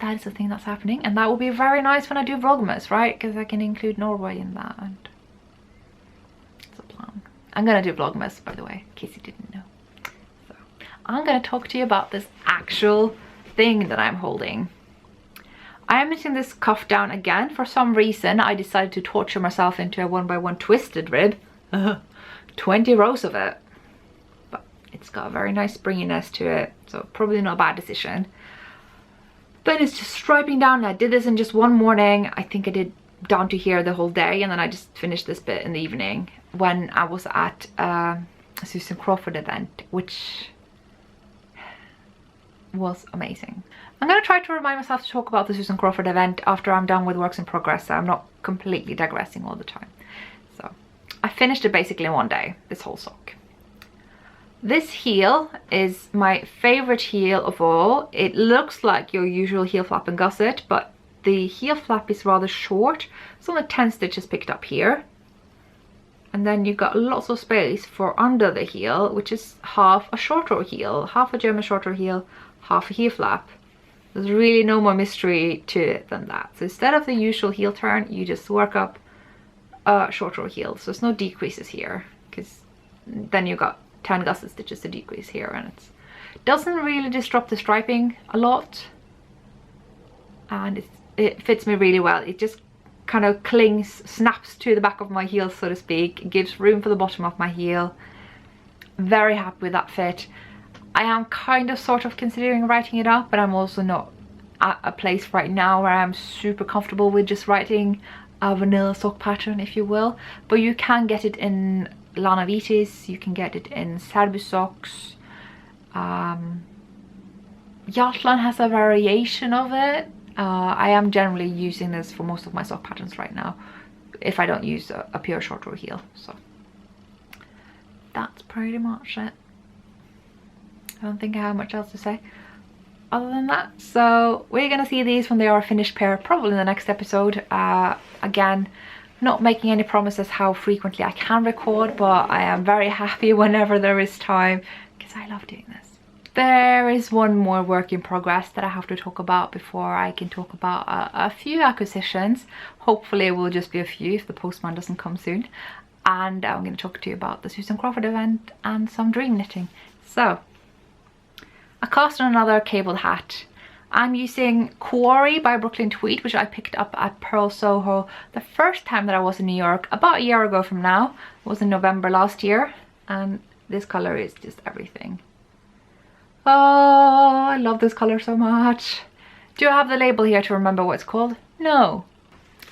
that is the thing that's happening, and that will be very nice when I do Vlogmas, right? Because I can include Norway in that, and it's a plan. I'm gonna do Vlogmas, by the way, in case you didn't know. So I'm gonna talk to you about this actual thing that I'm holding. I am knitting this cuff down again. For some reason I decided to torture myself into a 1x1 twisted rib. 20 rows of it, but it's got a very nice springiness to it, so probably not a bad decision. Then it's just striping down. I did this in just one morning. I think I did down to here the whole day, and then I just finished this bit in the evening when I was at a Susan Crawford event, which was amazing. I'm going to try to remind myself to talk about the Susan Crawford event after I'm done with works in progress, so I'm not completely digressing all the time. So I finished it basically in one day, this whole sock. This heel is my favorite heel of all. It looks like your usual heel flap and gusset, but the heel flap is rather short. It's only 10 stitches picked up here. And then you've got lots of space for under the heel, which is half a shorter heel, half a German shorter heel, half a heel flap. There's really no more mystery to it than that. So instead of the usual heel turn, you just work up a shorter heel. So there's no decreases here, because then you've got 10 gusset stitches to decrease here, and it doesn't really disrupt the striping a lot, and it fits me really well. It just kind of clings, snaps to the back of my heel, so to speak. It gives room for the bottom of my heel. Very happy with that fit. I am kind of sort of considering writing it up, but I'm also not at a place right now where I'm super comfortable with just writing a vanilla sock pattern, if you will. But you can get it in Lana Vitis, you can get it in Serbu socks. Jotland has a variation of it. I am generally using this for most of my sock patterns right now, if I don't use a pure short row heel. So that's pretty much it. I don't think I have much else to say other than that. So we're gonna see these when they are a finished pair, probably in the next episode. Again, not making any promises how frequently I can record, but I am very happy whenever there is time, because I love doing this. There is one more work in progress that I have to talk about before I can talk about a few acquisitions. Hopefully it will just be a few if the postman doesn't come soon. And I'm going to talk to you about the Susan Crawford event and some dream knitting. So I cast on another cabled hat. I'm using Quarry by Brooklyn Tweed, which I picked up at Pearl Soho the first time that I was in New York, about a year ago from now. It was in November last year, and this color is just everything. Oh, I love this color so much. Do I have the label here to remember what it's called? No,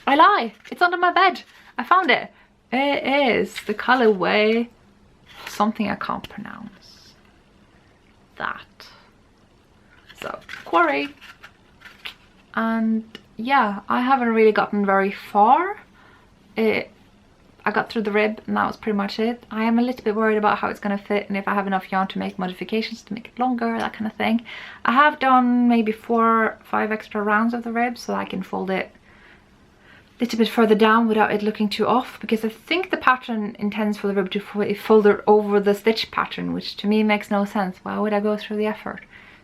I lie. It's under my bed. I found it. It is the colorway something I can't pronounce. That. So, Quarry. And yeah, I haven't really gotten very far. I got through the rib and that was pretty much it. I am a little bit worried about how it's going to fit and if I have enough yarn to make modifications to make it longer, that kind of thing. I have done maybe 4 or 5 extra rounds of the rib so I can fold it a little bit further down without it looking too off, because I think the pattern intends for the rib to fold it over the stitch pattern, which to me makes no sense. Why would I go through the effort?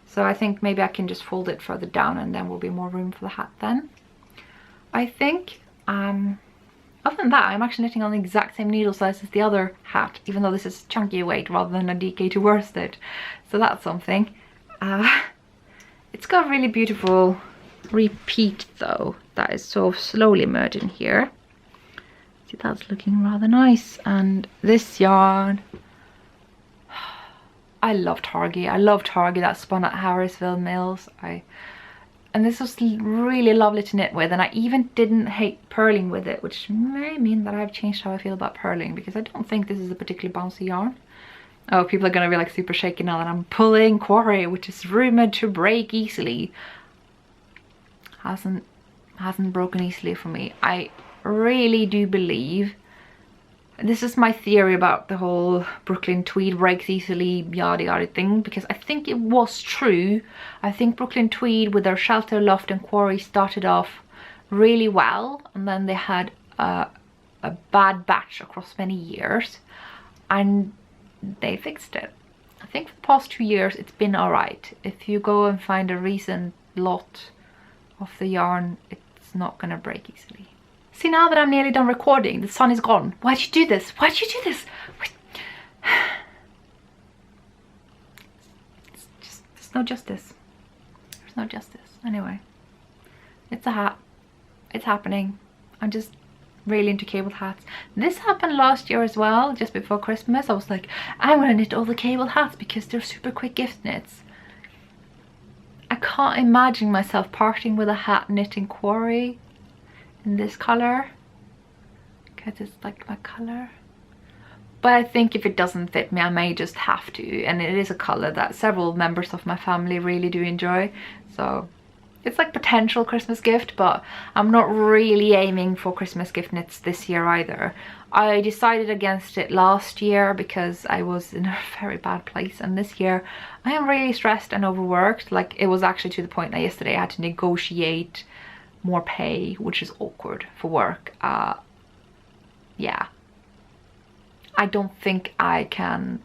So I think maybe I can just fold it further down and then will be more room for the hat then. I think, other than that, I'm actually knitting on the exact same needle size as the other hat, even though this is chunky weight rather than a DK to worsted. So that's something. It's got really beautiful repeat though, that is so slowly merging here. See, that's looking rather nice. And this yarn, I love Targhee. I love Targhee, that spun at Harrisville Mills. And this was really lovely to knit with, and I even didn't hate purling with it, which may mean that I've changed how I feel about purling, because I don't think this is a particularly bouncy yarn. Oh, people are gonna be like super shaky now that I'm pulling Quarry, which is rumored to break easily. Hasn't broken easily for me. I really do believe, this is my theory about the whole Brooklyn Tweed breaks easily yada yada thing, because I think it was true. I think Brooklyn Tweed with their Shelter, Loft and Quarry started off really well, and then they had a bad batch across many years, and they fixed it. I think for the past 2 years it's been alright. If you go and find a recent lot of the yarn, it's not gonna break easily. See, now that I'm nearly done recording, the sun is gone. Why'd you do this? Why'd you do this? It's just, there's no justice. There's no justice. Anyway, it's a hat. It's happening. I'm just really into cabled hats. This happened last year as well, just before Christmas. I was like, I'm gonna knit all the cabled hats because they're super quick gift knits. I can't imagine myself parting with a hat knitting quarry in this color, because it's like my color. But I think if it doesn't fit me, I may just have to, and it is a color that several members of my family really do enjoy, so it's like potential Christmas gift. But I'm not really aiming for Christmas gift knits this year either. I decided against it last year because I was in a very bad place, and this year I am really stressed and overworked. Like, it was actually to the point that yesterday I had to negotiate more pay, which is awkward for work. Yeah, I don't think I can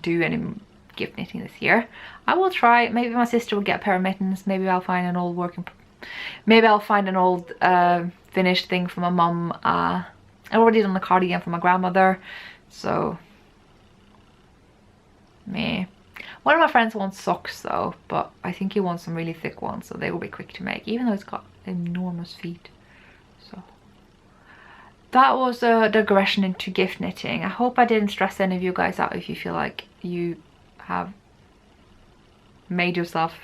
do any gift knitting this year. I will try. Maybe my sister will get a pair of mittens. Maybe I'll find an old finished thing for my mum. I already done the cardigan for my grandmother, so me. One of my friends wants socks though, but I think he wants some really thick ones, so they will be quick to make, even though it's got enormous feet. So that was a digression into gift knitting. I hope I didn't stress any of you guys out if you feel like you have made yourself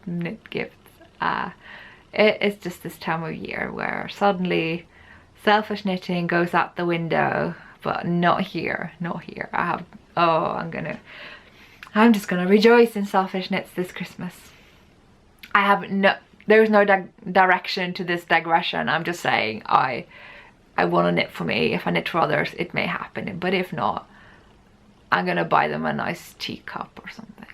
knit gifts. It's just this time of year where suddenly selfish knitting goes out the window, but not here, not here. I'm just gonna rejoice in selfish knits this Christmas. There's no direction to this digression. I'm just saying I want to knit for me. If I knit for others, it may happen, but if not, I'm gonna buy them a nice teacup or something.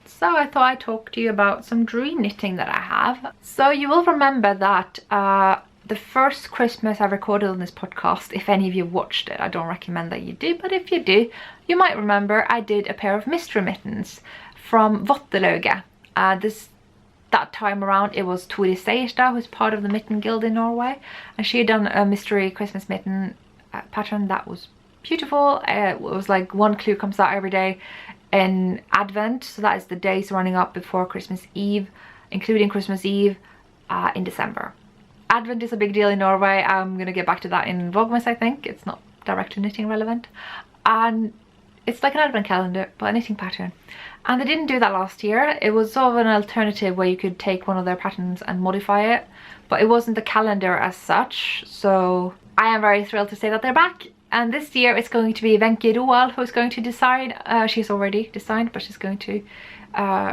So I thought I'd talk to you about some dream knitting that I have. So you will remember that the first Christmas I recorded on this podcast, if any of you watched it, I don't recommend that you do, but if you do, you might remember I did a pair of mystery mittens from Vottelauget. That time around it was Tori Seierstad, who's part of the Mitten Guild in Norway, and she had done a mystery Christmas mitten pattern that was beautiful. It was like one clue comes out every day in Advent, so that is the days running up before Christmas Eve, including Christmas Eve in December. Advent is a big deal in Norway. I'm gonna get back to that in Vlogmas. I think it's not directly knitting relevant, and it's like an advent calendar but a knitting pattern, and they didn't do that last year. It was sort of an alternative where you could take one of their patterns and modify it, but it wasn't a calendar as such. So I am very thrilled to say that they're back, and this year it's going to be Wenche Roald who's going to decide. She's already designed, but she's going to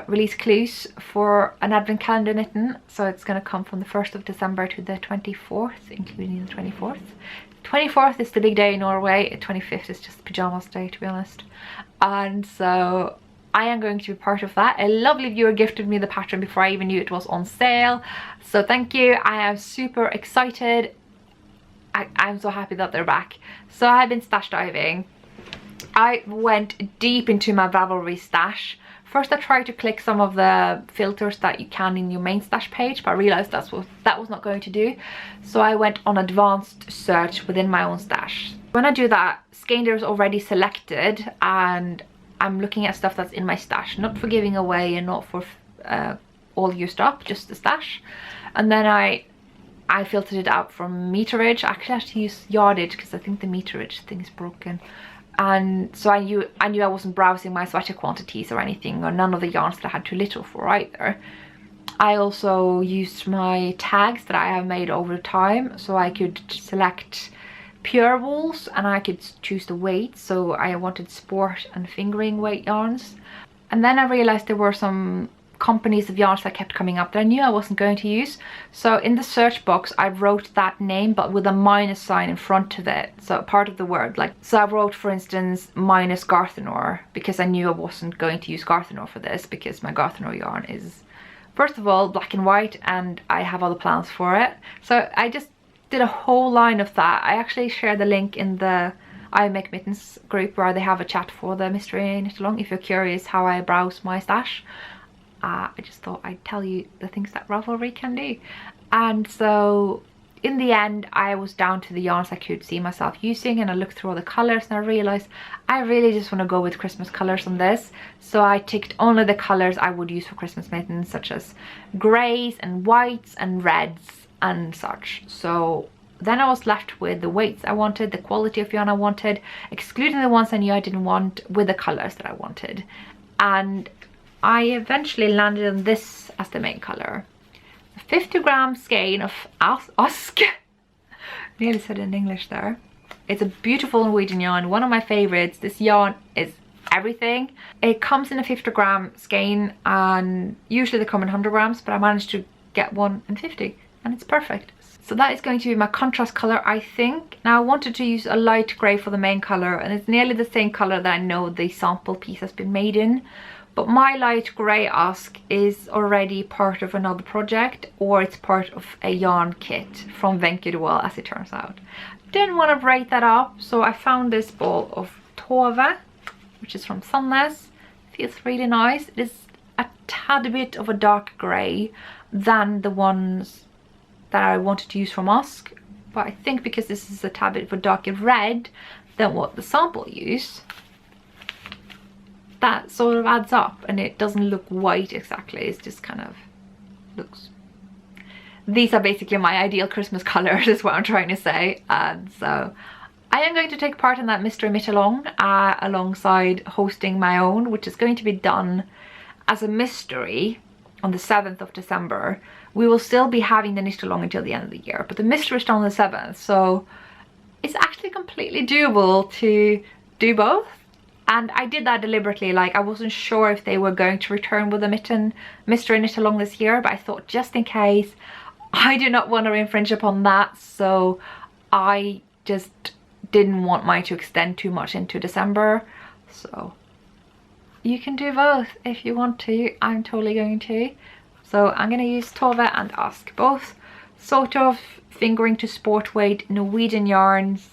release clues for an advent calendar mitten. So it's going to come from the 1st of December to the 24th, including the 24th. 24th is the big day in Norway. 25th is just pajamas day, to be honest. And so I am going to be part of that. A lovely viewer gifted me the pattern before I even knew it was on sale, so thank you. I am super excited. I'm so happy that they're back. So I've been stash diving. I went deep into my Ravelry stash. First I tried to click some of the filters that you can in your main stash page, but I realized that was not going to do. So I went on advanced search within my own stash. When I do that, Skeindeer is already selected, and I'm looking at stuff that's in my stash, not for giving away and not for all used up, just the stash. And then I filtered it out from meterage. Actually I have to use yardage because I think the meterage thing is broken. And so I knew I wasn't browsing my sweater quantities or anything, or none of the yarns that I had too little for either. I also used my tags that I have made over time, so I could select pure wools and I could choose the weight. So I wanted sport and fingering weight yarns. And then I realized there were some companies of yarns that kept coming up that I knew I wasn't going to use. So in the search box I wrote that name but with a minus sign in front of it, so part of the word. Like, so I wrote, for instance, minus Garthenor, because I knew I wasn't going to use Garthenor for this, because my Garthenor yarn is, first of all, black and white, and I have other plans for it. So I just did a whole line of that. I actually shared the link in the I Make Mittens group where they have a chat for the mystery knit-along if you're curious how I browse my stash. I just thought I'd tell you the things that Ravelry can do. And so in the end, I was down to the yarns I could see myself using, and I looked through all the colors and I realized I really just want to go with Christmas colors on this. So I ticked only the colors I would use for Christmas mittens, such as grays and whites and reds and such. So then I was left with the weights I wanted, the quality of yarn I wanted, excluding the ones I knew I didn't want, with the colors that I wanted. And I eventually landed on this as the main color. 50-gram skein of Usk. Nearly said it in English there. It's a beautiful Norwegian yarn, one of my favorites. This yarn is everything. It comes in a 50-gram skein, and usually they come in 100 grams, but I managed to get one in 50, and it's perfect. So that is going to be my contrast color, I think. Now I wanted to use a light grey for the main color, and it's nearly the same color that I know the sample piece has been made in. But my light grey Usk is already part of another project, or it's part of a yarn kit from Venkedwell, as it turns out. Didn't want to break that up, so I found this ball of Tove, which is from Sandnes. Feels really nice. It is a tad bit of a dark grey than the ones that I wanted to use from Usk, but I think because this is a tad bit of a darker red than what the sample used, that sort of adds up, and it doesn't look white exactly. It's just kind of looks. These are basically my ideal Christmas colors, is what I'm trying to say. And so I am going to take part in that mystery knit-along alongside hosting my own, which is going to be done as a mystery on the 7th of December. We will still be having the knit-along until the end of the year, but the mystery is done on the 7th, so it's actually completely doable to do both. And I did that deliberately. Like, I wasn't sure if they were going to return with a mystery knit-along this year, but I thought just in case, I do not want to infringe upon that, so I just didn't want mine to extend too much into December. So you can do both if you want to. I'm totally going to. So I'm going to use Tove and Usk, both sort of fingering to sport weight Norwegian yarns.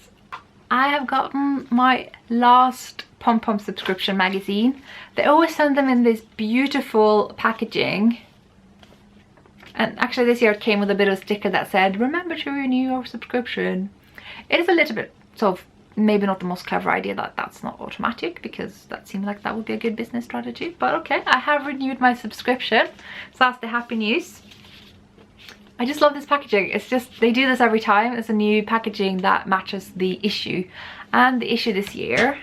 I have gotten my last PomPom subscription magazine. They always send them in this beautiful packaging, and actually this year it came with a bit of a sticker that said remember to renew your subscription. It is a little bit sort of maybe not the most clever idea that that's not automatic, because that seems like that would be a good business strategy, but okay, I have renewed my subscription, so that's the happy news. I just love this packaging. It's just, they do this every time. It's a new packaging that matches the issue, and the issue this year,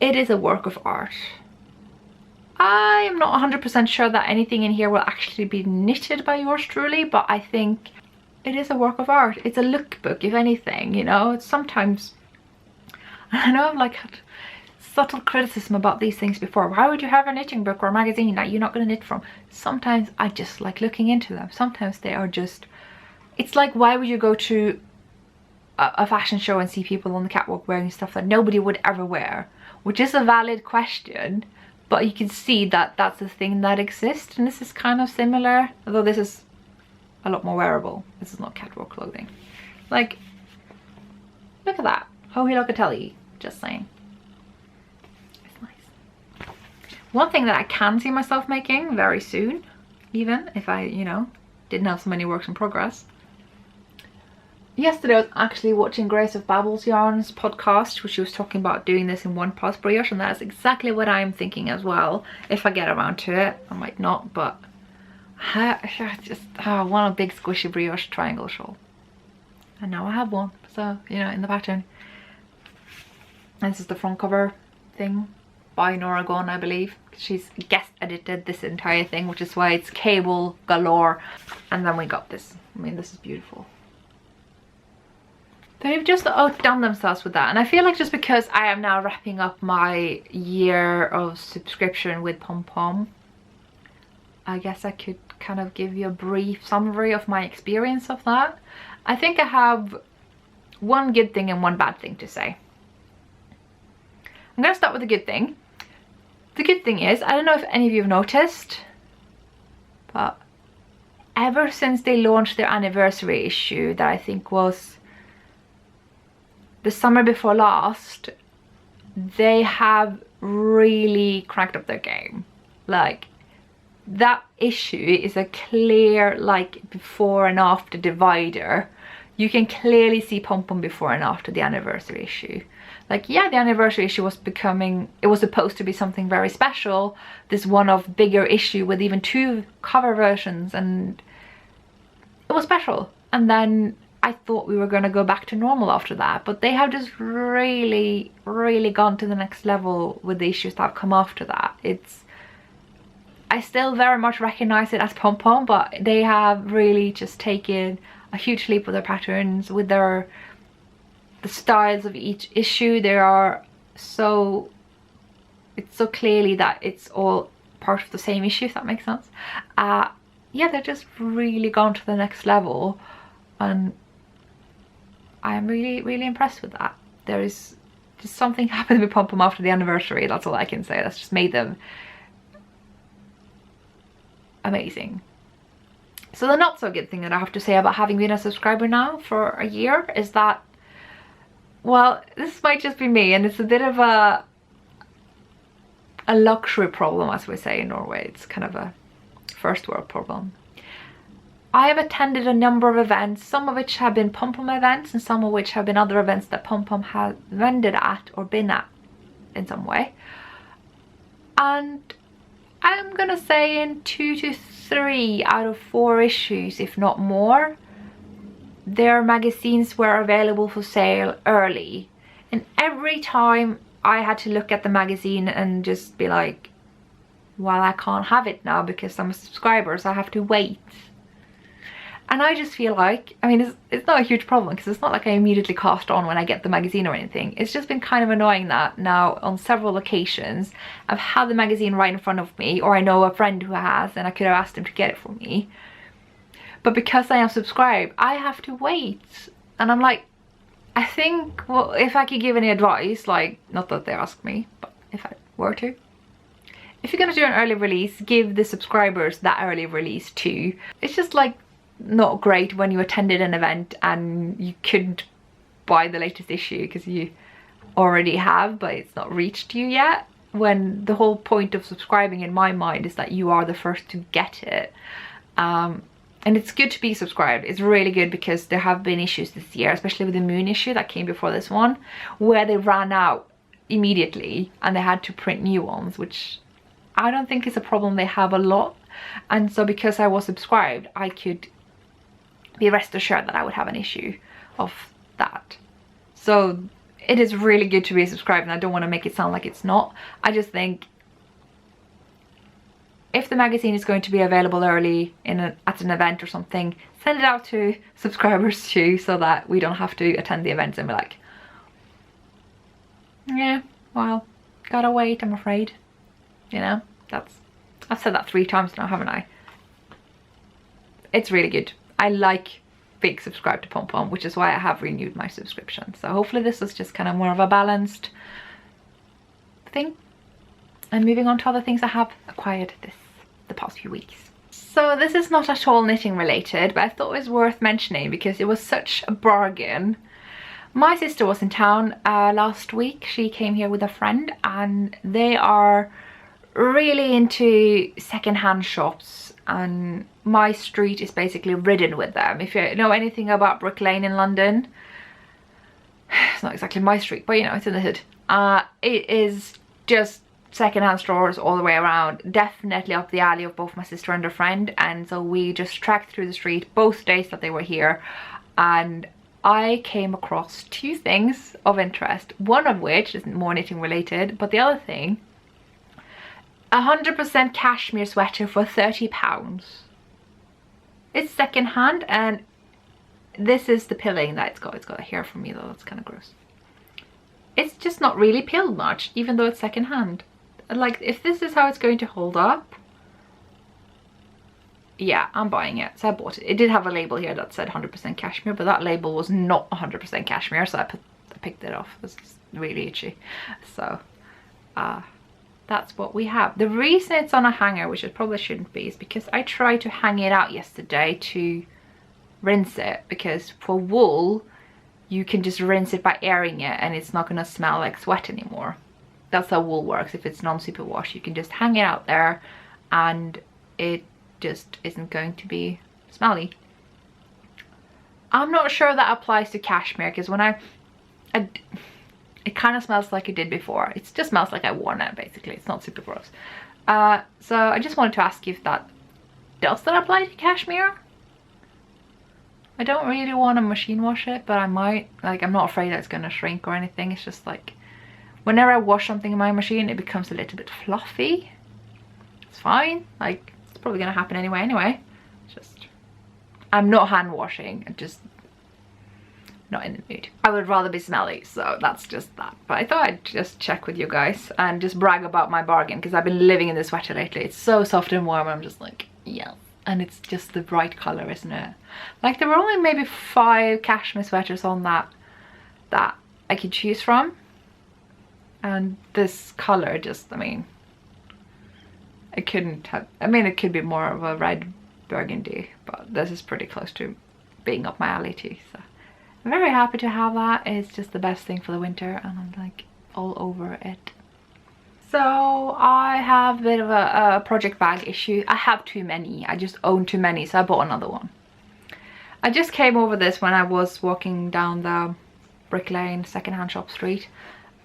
it is a work of art. I am not 100% sure that anything in here will actually be knitted by yours truly, but I think it is a work of art. It's a lookbook, if anything, you know. It's sometimes, I know I've like had subtle criticism about these things before. Why would you have a knitting book or a magazine that you're not going to knit from? Sometimes I just like looking into them. Sometimes they are just, it's like, why would you go to a fashion show and see people on the catwalk wearing stuff that nobody would ever wear? Which is a valid question, but you can see that that's a thing that exists, and this is kind of similar, although this is a lot more wearable. This is not catwalk clothing. Like, look at that. Hohe Locatelli, just saying. It's nice. One thing that I can see myself making very soon, even if I, you know, didn't have so many works in progress. Yesterday I was actually watching Grace of Babel's Yarns podcast, where she was talking about doing this in one pass brioche, and that's exactly what I'm thinking as well. If I get around to it, I might not, but I just want a big squishy brioche triangle shawl. And now I have one, so, you know, in the pattern. And this is the front cover thing by Nora Gunn, I believe. She's guest edited this entire thing, which is why it's cable galore. And then we got this. I mean, this is beautiful. They've just outdone themselves with that, and I feel like just because I am now wrapping up my year of subscription with PomPom, I guess I could kind of give you a brief summary of my experience of that. I think I have one good thing and one bad thing to say. I'm going to start with the good thing. The good thing is, I don't know if any of you have noticed, but ever since they launched their anniversary issue, that I think was the summer before last, they have really cranked up their game. Like, that issue is a clear, like, before and after divider. You can clearly see Pom-Pom before and after the anniversary issue. Like, yeah, the anniversary issue was becoming, it was supposed to be something very special, this one of bigger issue with even 2 cover versions, and it was special. And then I thought we were going to go back to normal after that, but they have just really gone to the next level with the issues that have come after that. I still very much recognize it as Pom-Pom, but they have really just taken a huge leap with their patterns, with the styles of each issue. They are so, it's so clearly that it's all part of the same issue, if that makes sense. Yeah, they're just really gone to the next level, and I'm really impressed with that. There is just something happened with Pom-Pom after the anniversary. That's all I can say. That's just made them amazing. So the not so good thing that I have to say about having been a subscriber now for a year is that, well, this might just be me, and it's a bit of a luxury problem, as we say in Norway. It's kind of a first world problem. I have attended a number of events, some of which have been Pom-Pom events and some of which have been other events that Pom-Pom has vended at or been at in some way. And I'm gonna say in 2 to 3 out of 4 issues, if not more, their magazines were available for sale early. And every time I had to look at the magazine and just be like, well, I can't have it now because I'm a subscriber, so I have to wait. And I just feel like, I mean, it's not a huge problem because it's not like I immediately cast on when I get the magazine or anything. It's just been kind of annoying that now on several occasions I've had the magazine right in front of me, or I know a friend who has, and I could have asked him to get it for me. But because I am subscribed, I have to wait. And I'm like, I think, well, if I could give any advice, like, not that they ask me, but if I were to, if you're gonna do an early release, give the subscribers that early release too. It's just like not great when you attended an event and you couldn't buy the latest issue because you already have, but it's not reached you yet, when the whole point of subscribing in my mind is that you are the first to get it. And it's good to be subscribed. It's really good because there have been issues this year, especially with the Moon issue that came before this one, where they ran out immediately and they had to print new ones, which I don't think is a problem they have a lot. And so because I was subscribed, I could be rest assured that I would have an issue of that. So it is really good to be subscribed, and I don't want to make it sound like it's not. I just think if the magazine is going to be available early at an event or something, send it out to subscribers too, so that we don't have to attend the events and be like, yeah, well, gotta wait, I'm afraid. You know, I've said that 3 times now, haven't I? It's really good. I like being subscribed to Pom-Pom, which is why I have renewed my subscription. So hopefully this is just kind of more of a balanced thing. And moving on to other things I have acquired the past few weeks. So this is not at all knitting related, but I thought it was worth mentioning because it was such a bargain. My sister was in town last week. She came here with a friend, and they are really into secondhand shops, and my street is basically ridden with them. If you know anything about Brook Lane in London, it's not exactly my street, but you know, it's in the hood. It is just secondhand stores all the way around, definitely up the alley of both my sister and her friend. And so we just tracked through the street both days that they were here, and I came across 2 things of interest, one of which is more knitting related, but the other thing, 100% cashmere sweater for £30. It's secondhand, and this is the pilling that it's got. It's got a hair from me though, that's kind of gross. It's just not really pilled much, even though it's secondhand. Like, if this is how it's going to hold up, yeah, I'm buying it. So I bought it. It did have a label here that said 100% cashmere, but that label was not 100% cashmere, so I picked it off. It was really itchy. So that's what we have. The reason it's on a hanger, which it probably shouldn't be, is because I tried to hang it out yesterday to rinse it, because for wool you can just rinse it by airing it and it's not gonna smell like sweat anymore. That's how wool works. If it's non-superwash, you can just hang it out there and it just isn't going to be smelly. I'm not sure that applies to cashmere, because when it kind of smells like it did before. It just smells like I worn it, basically. It's not super gross. So I just wanted to ask you if that does that apply to cashmere? I don't really want to machine wash it, but I might. Like, I'm not afraid that it's going to shrink or anything. It's just like, whenever I wash something in my machine, it becomes a little bit fluffy. It's fine. Like, it's probably going to happen anyway. Just, I'm not hand washing. I'm just not in the mood. I would rather be smelly, so that's just that. But I thought I'd just check with you guys and just brag about my bargain, because I've been living in this sweater lately. It's so soft and warm. I'm just like, yeah. And it's just the right color, isn't it? Like, there were only maybe 5 cashmere sweaters on that I could choose from, and this color just, I mean, it couldn't have, I mean, it could be more of a red burgundy, but this is pretty close to being up my alley too, so I'm very happy to have that. It's just the best thing for the winter, and I'm like all over it. So I have a bit of a project bag issue. I have too many. I just own too many, so I bought another one. I just came over this when I was walking down the Brick Lane secondhand shop street,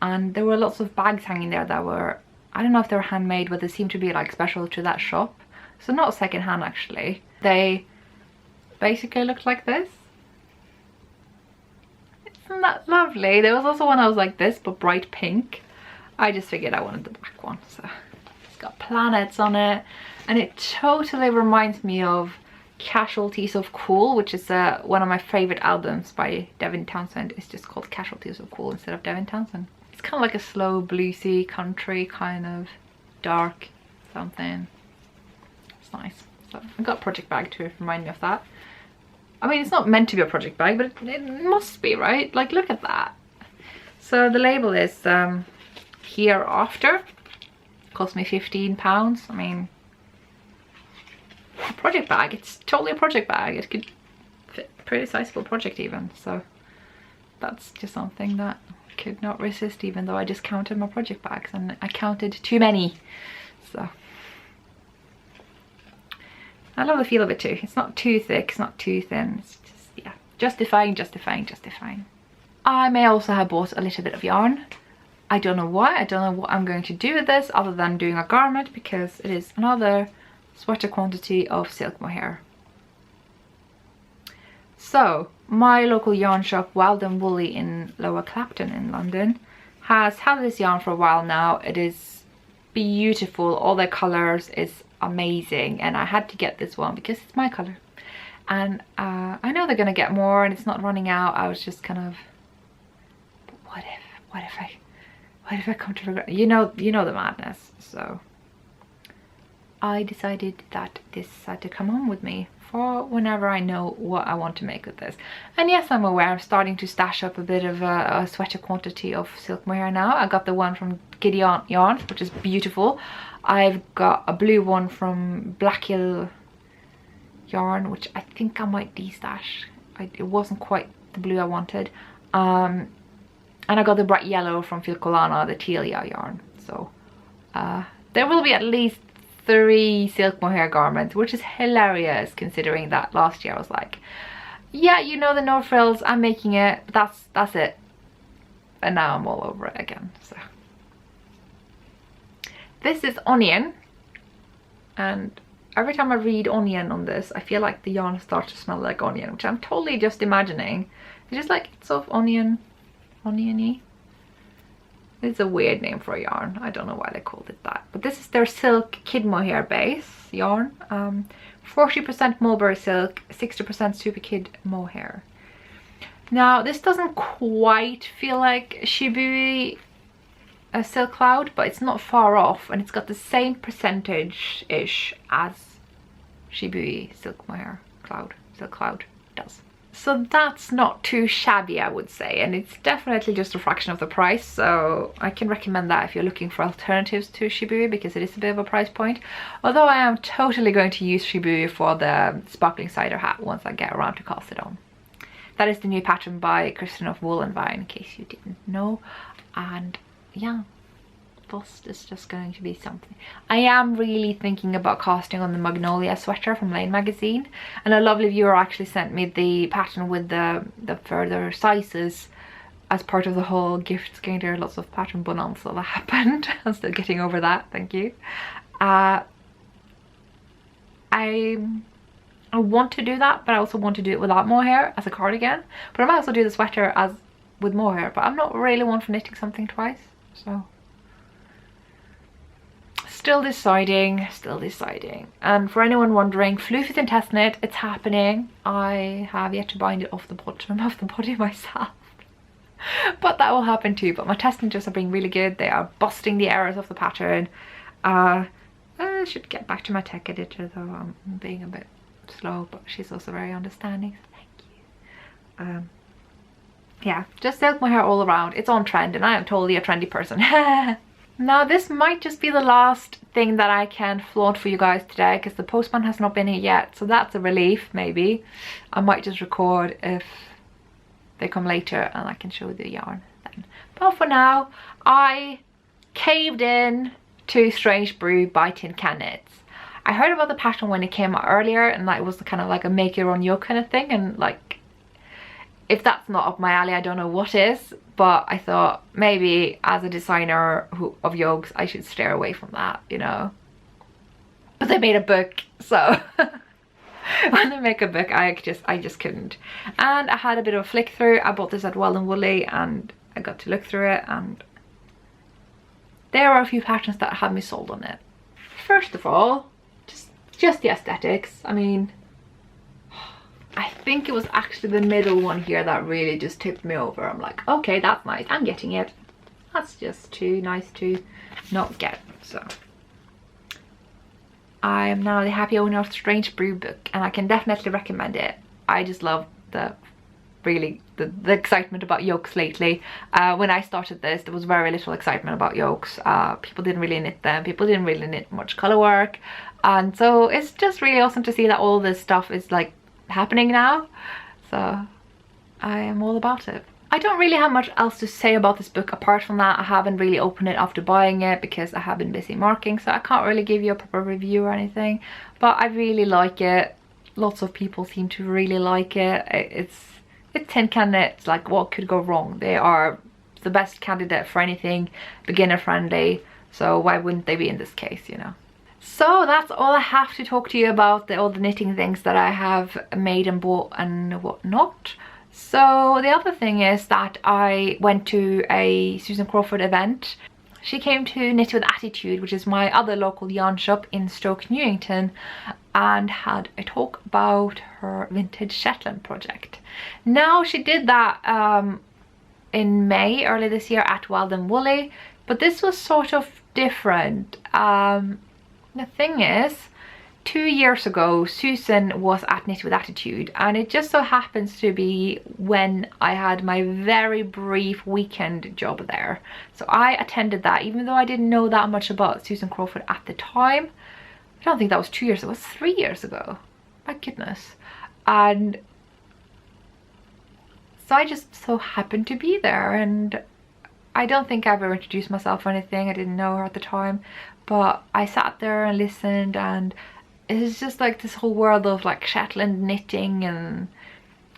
and there were lots of bags hanging there that were, I don't know if they were handmade, but they seemed to be like special to that shop. So not secondhand actually. They basically looked like this. Isn't that lovely? There was also one that was like this, but bright pink. I just figured I wanted the black one, so it's got planets on it, and it totally reminds me of Casualties of Cool, which is one of my favorite albums by Devin Townsend. It's just called Casualties of Cool instead of Devin Townsend. It's kind of like a slow bluesy country, kind of dark something. It's nice. So I got a project bag to remind me of that. I mean, it's not meant to be a project bag, but it must be, right? Like, look at that. So the label is Hereafter. Cost me £15. I mean, a project bag. It's totally a project bag. It could fit a pretty sizable project even. So that's just something that I could not resist, even though I just counted my project bags and I counted too many. So I love the feel of it too. It's not too thick, it's not too thin. It's just, yeah, justifying. I may also have bought a little bit of yarn. I don't know why. I don't know what I'm going to do with this other than doing a garment, because it is another sweater quantity of silk mohair. So my local yarn shop, Wild and Woolly in Lower Clapton in London, has had this yarn for a while now. It is beautiful. All their colors is amazing, and I had to get this one because it's my color. And I know they're gonna get more and it's not running out. I was just kind of, what if I come to regret? You know the madness. So I decided that this had to come home with me for whenever I know what I want to make with this. And yes, I'm aware I'm starting to stash up a bit of a sweater quantity of silk mohair now. I got the one from Gideon Yarns, which is beautiful. I've got a blue one from Black Hill Yarn, which I think I might de-stash. It wasn't quite the blue I wanted. And I got the bright yellow from Filcolana, the Telia yarn. So there will be at least 3 silk mohair garments, which is hilarious considering that last year I was like, yeah, you know, the no frills, I'm making it, but that's it. And now I'm all over it again. So this is onion, and every time I read onion on this, I feel like the yarn starts to smell like onion, which I'm totally just imagining. It's just like sort of oniony. It's a weird name for a yarn. I don't know why they called it that. But this is their silk kid mohair base yarn. 40% mulberry silk, 60% super kid mohair. Now this doesn't quite feel like Shibui a silk cloud, but it's not far off, and it's got the same percentage-ish as Shibui silk mohair silk cloud does. So that's not too shabby, I would say, and it's definitely just a fraction of the price, so I can recommend that if you're looking for alternatives to Shibui, because it is a bit of a price point. Although I am totally going to use Shibui for the sparkling cider hat once I get around to cast it on. That is the new pattern by Kristen of Wool and Vine, in case you didn't know. And yeah, this is just going to be something. I am really thinking about casting on the Magnolia sweater from Lane magazine, and a lovely viewer actually sent me the pattern with the further sizes as part of the whole gift Skeindeer lots of pattern bonanza that happened. I'm still getting over that, thank you. I want to do that, but I also want to do it without mohair as a cardigan. But I might also do the sweater as with mohair, but I'm not really one for knitting something twice, so still deciding. And for anyone wondering, Floofy's in test knit, it's happening. I have yet to bind it off the bottom of the body myself. But that will happen too. But my test knits are being really good. They are busting the errors of the pattern. I should get back to my tech editor though. I'm being a bit slow, but she's also very understanding, so thank you. Yeah, just silk my hair all around. It's on trend and I am totally a trendy person. Now this might just be the last thing that I can flaunt for you guys today, because the postman has not been here yet, so that's a relief. Maybe I might just record if they come later and I can show the yarn then. But for now, I caved in to Strange Brew by Tincanknits. I heard about the pattern when it came out earlier, and that it was kind of like a make your own yoke kind of thing, and like, if that's not up my alley, I don't know what is. But I thought maybe as a designer of yokes, I should steer away from that, you know. But they made a book, so when they make a book, I just couldn't. And I had a bit of a flick through. I bought this at Well and Woolly and I got to look through it, and there are a few patterns that had me sold on it. First of all, just the aesthetics. I mean, I think it was actually the middle one here that really just tipped me over. I'm like, okay, that's nice, I'm getting it. That's just too nice to not get. So I am now the happy owner of Strange Brew book, and I can definitely recommend it. I just love the excitement about yokes lately. When I started this, there was very little excitement about yokes. People didn't really knit them, people didn't really knit much color work, and so it's just really awesome to see that all this stuff is like happening now. So I am all about it. I don't really have much else to say about this book apart from that I haven't really opened it after buying it because I have been busy marking, so I can't really give you a proper review or anything. But I really like it. Lots of people seem to really like it. It's Tincanknits, like what could go wrong? They are the best candidate for anything beginner friendly, so why wouldn't they be in this case, you know? So that's all I have to talk to you about, all the knitting things that I have made and bought and whatnot. So the other thing is that I went to a Susan Crawford event. She came to Knit with Attitude, which is my other local yarn shop in Stoke Newington, and had a talk about her vintage Shetland project. Now she did that in May early this year at Wild and Woolly, but this was sort of different. The thing is, 2 years ago Susan was at Knit with Attitude, and it just so happens to be when I had my very brief weekend job there. So I attended that, even though I didn't know that much about Susan Crawford at the time. I don't think that was 2 years ago, it was 3 years ago. My goodness. And so I just so happened to be there, and I don't think I ever introduced myself or anything. I didn't know her at the time, but I sat there and listened, and it's just like this whole world of like Shetland knitting and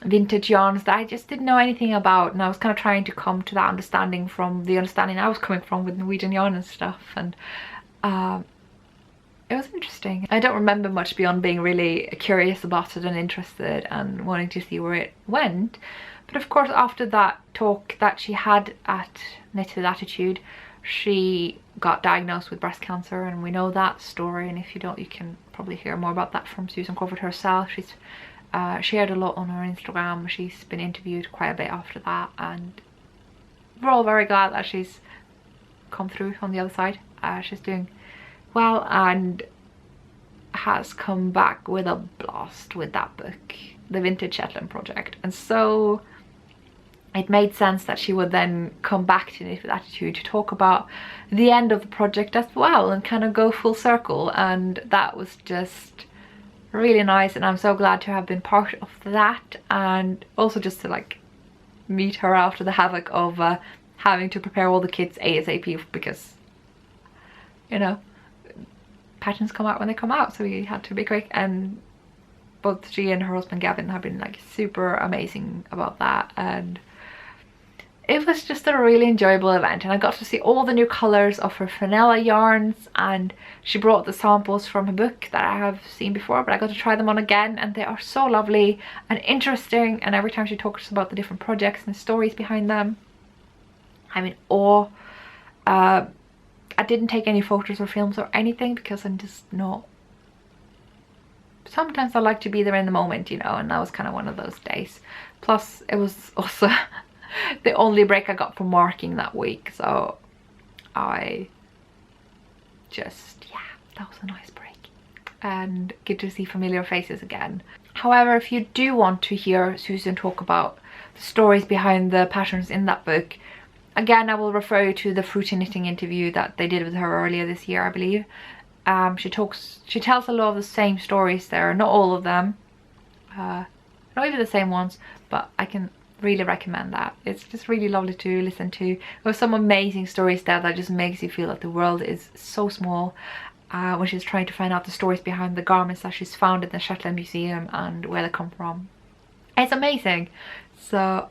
vintage yarns that I just didn't know anything about, and I was kind of trying to come to that understanding from the understanding I was coming from with Norwegian yarn and stuff, and it was interesting. I don't remember much beyond being really curious about it and interested and wanting to see where it went. But of course, after that talk that she had at Knit with Attitude, she got diagnosed with breast cancer, and we know that story, and if you don't, you can probably hear more about that from Susan Crawford herself. She's shared a lot on her Instagram. She's been interviewed quite a bit after that, and we're all very glad that she's come through on the other side. She's doing well and has come back with a blast with that book, the Vintage Shetland project, and so it made sense that she would then come back to Knit with Attitude to talk about the end of the project as well and kind of go full circle. And that was just really nice, and I'm so glad to have been part of that, and also just to like meet her after the havoc of having to prepare all the kits ASAP, because you know patterns come out when they come out, so we had to be quick. And both she and her husband Gavin have been like super amazing about that, and it was just a really enjoyable event. And I got to see all the new colors of her flanella yarns, and she brought the samples from a book that I have seen before, but I got to try them on again, and they are so lovely and interesting. And every time she talks about the different projects and the stories behind them, I'm in awe. I didn't take any photos or films or anything because I'm just not, sometimes I like to be there in the moment, you know, and that was kind of one of those days. Plus it was also the only break I got from marking that week, so I just, yeah, that was a nice break and good to see familiar faces again. However, if you do want to hear Susan talk about the stories behind the patterns in that book, again, I will refer you to the fruity knitting interview that they did with her earlier this year, I believe. She tells a lot of the same stories there, not all of them, not even the same ones, but I can really recommend that. It's just really lovely to listen to. There's some amazing stories there that just makes you feel that the world is so small, when she's trying to find out the stories behind the garments that she's found in the Shetland Museum and where they come from. It's amazing. So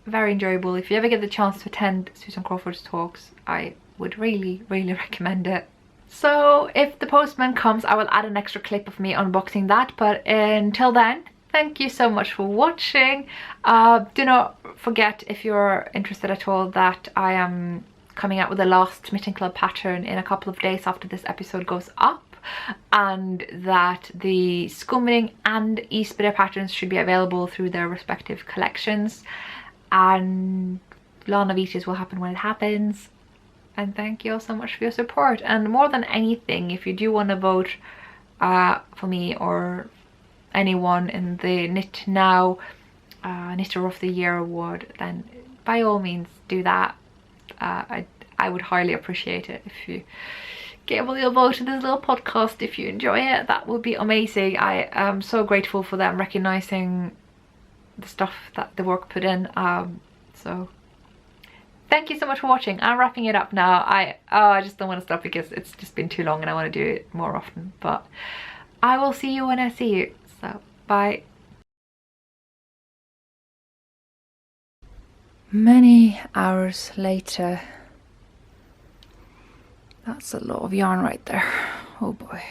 very enjoyable. If you ever get the chance to attend Susan Crawford's talks, I would really recommend it. So if the postman comes, I will add an extra clip of me unboxing that, but until then, thank you so much for watching. Do not forget, if you're interested at all, that I am coming out with the last Mitten Club pattern in a couple of days after this episode goes up, and that the Skumming and Isbire patterns should be available through their respective collections, and Lana Vitas will happen when it happens. And thank you all so much for your support. And more than anything, if you do want to vote for me or anyone in the Knit Now Knitter of the Year award, then by all means do that. I would highly appreciate it if you give a little vote in this little podcast. If you enjoy it, that would be amazing. I am so grateful for them recognizing the stuff that the work put in. So thank you so much for watching. I'm wrapping it up now. I just don't want to stop because it's just been too long and I want to do it more often, but I will see you when I see you. So bye. Many hours later. That's a lot of yarn right there. Oh boy.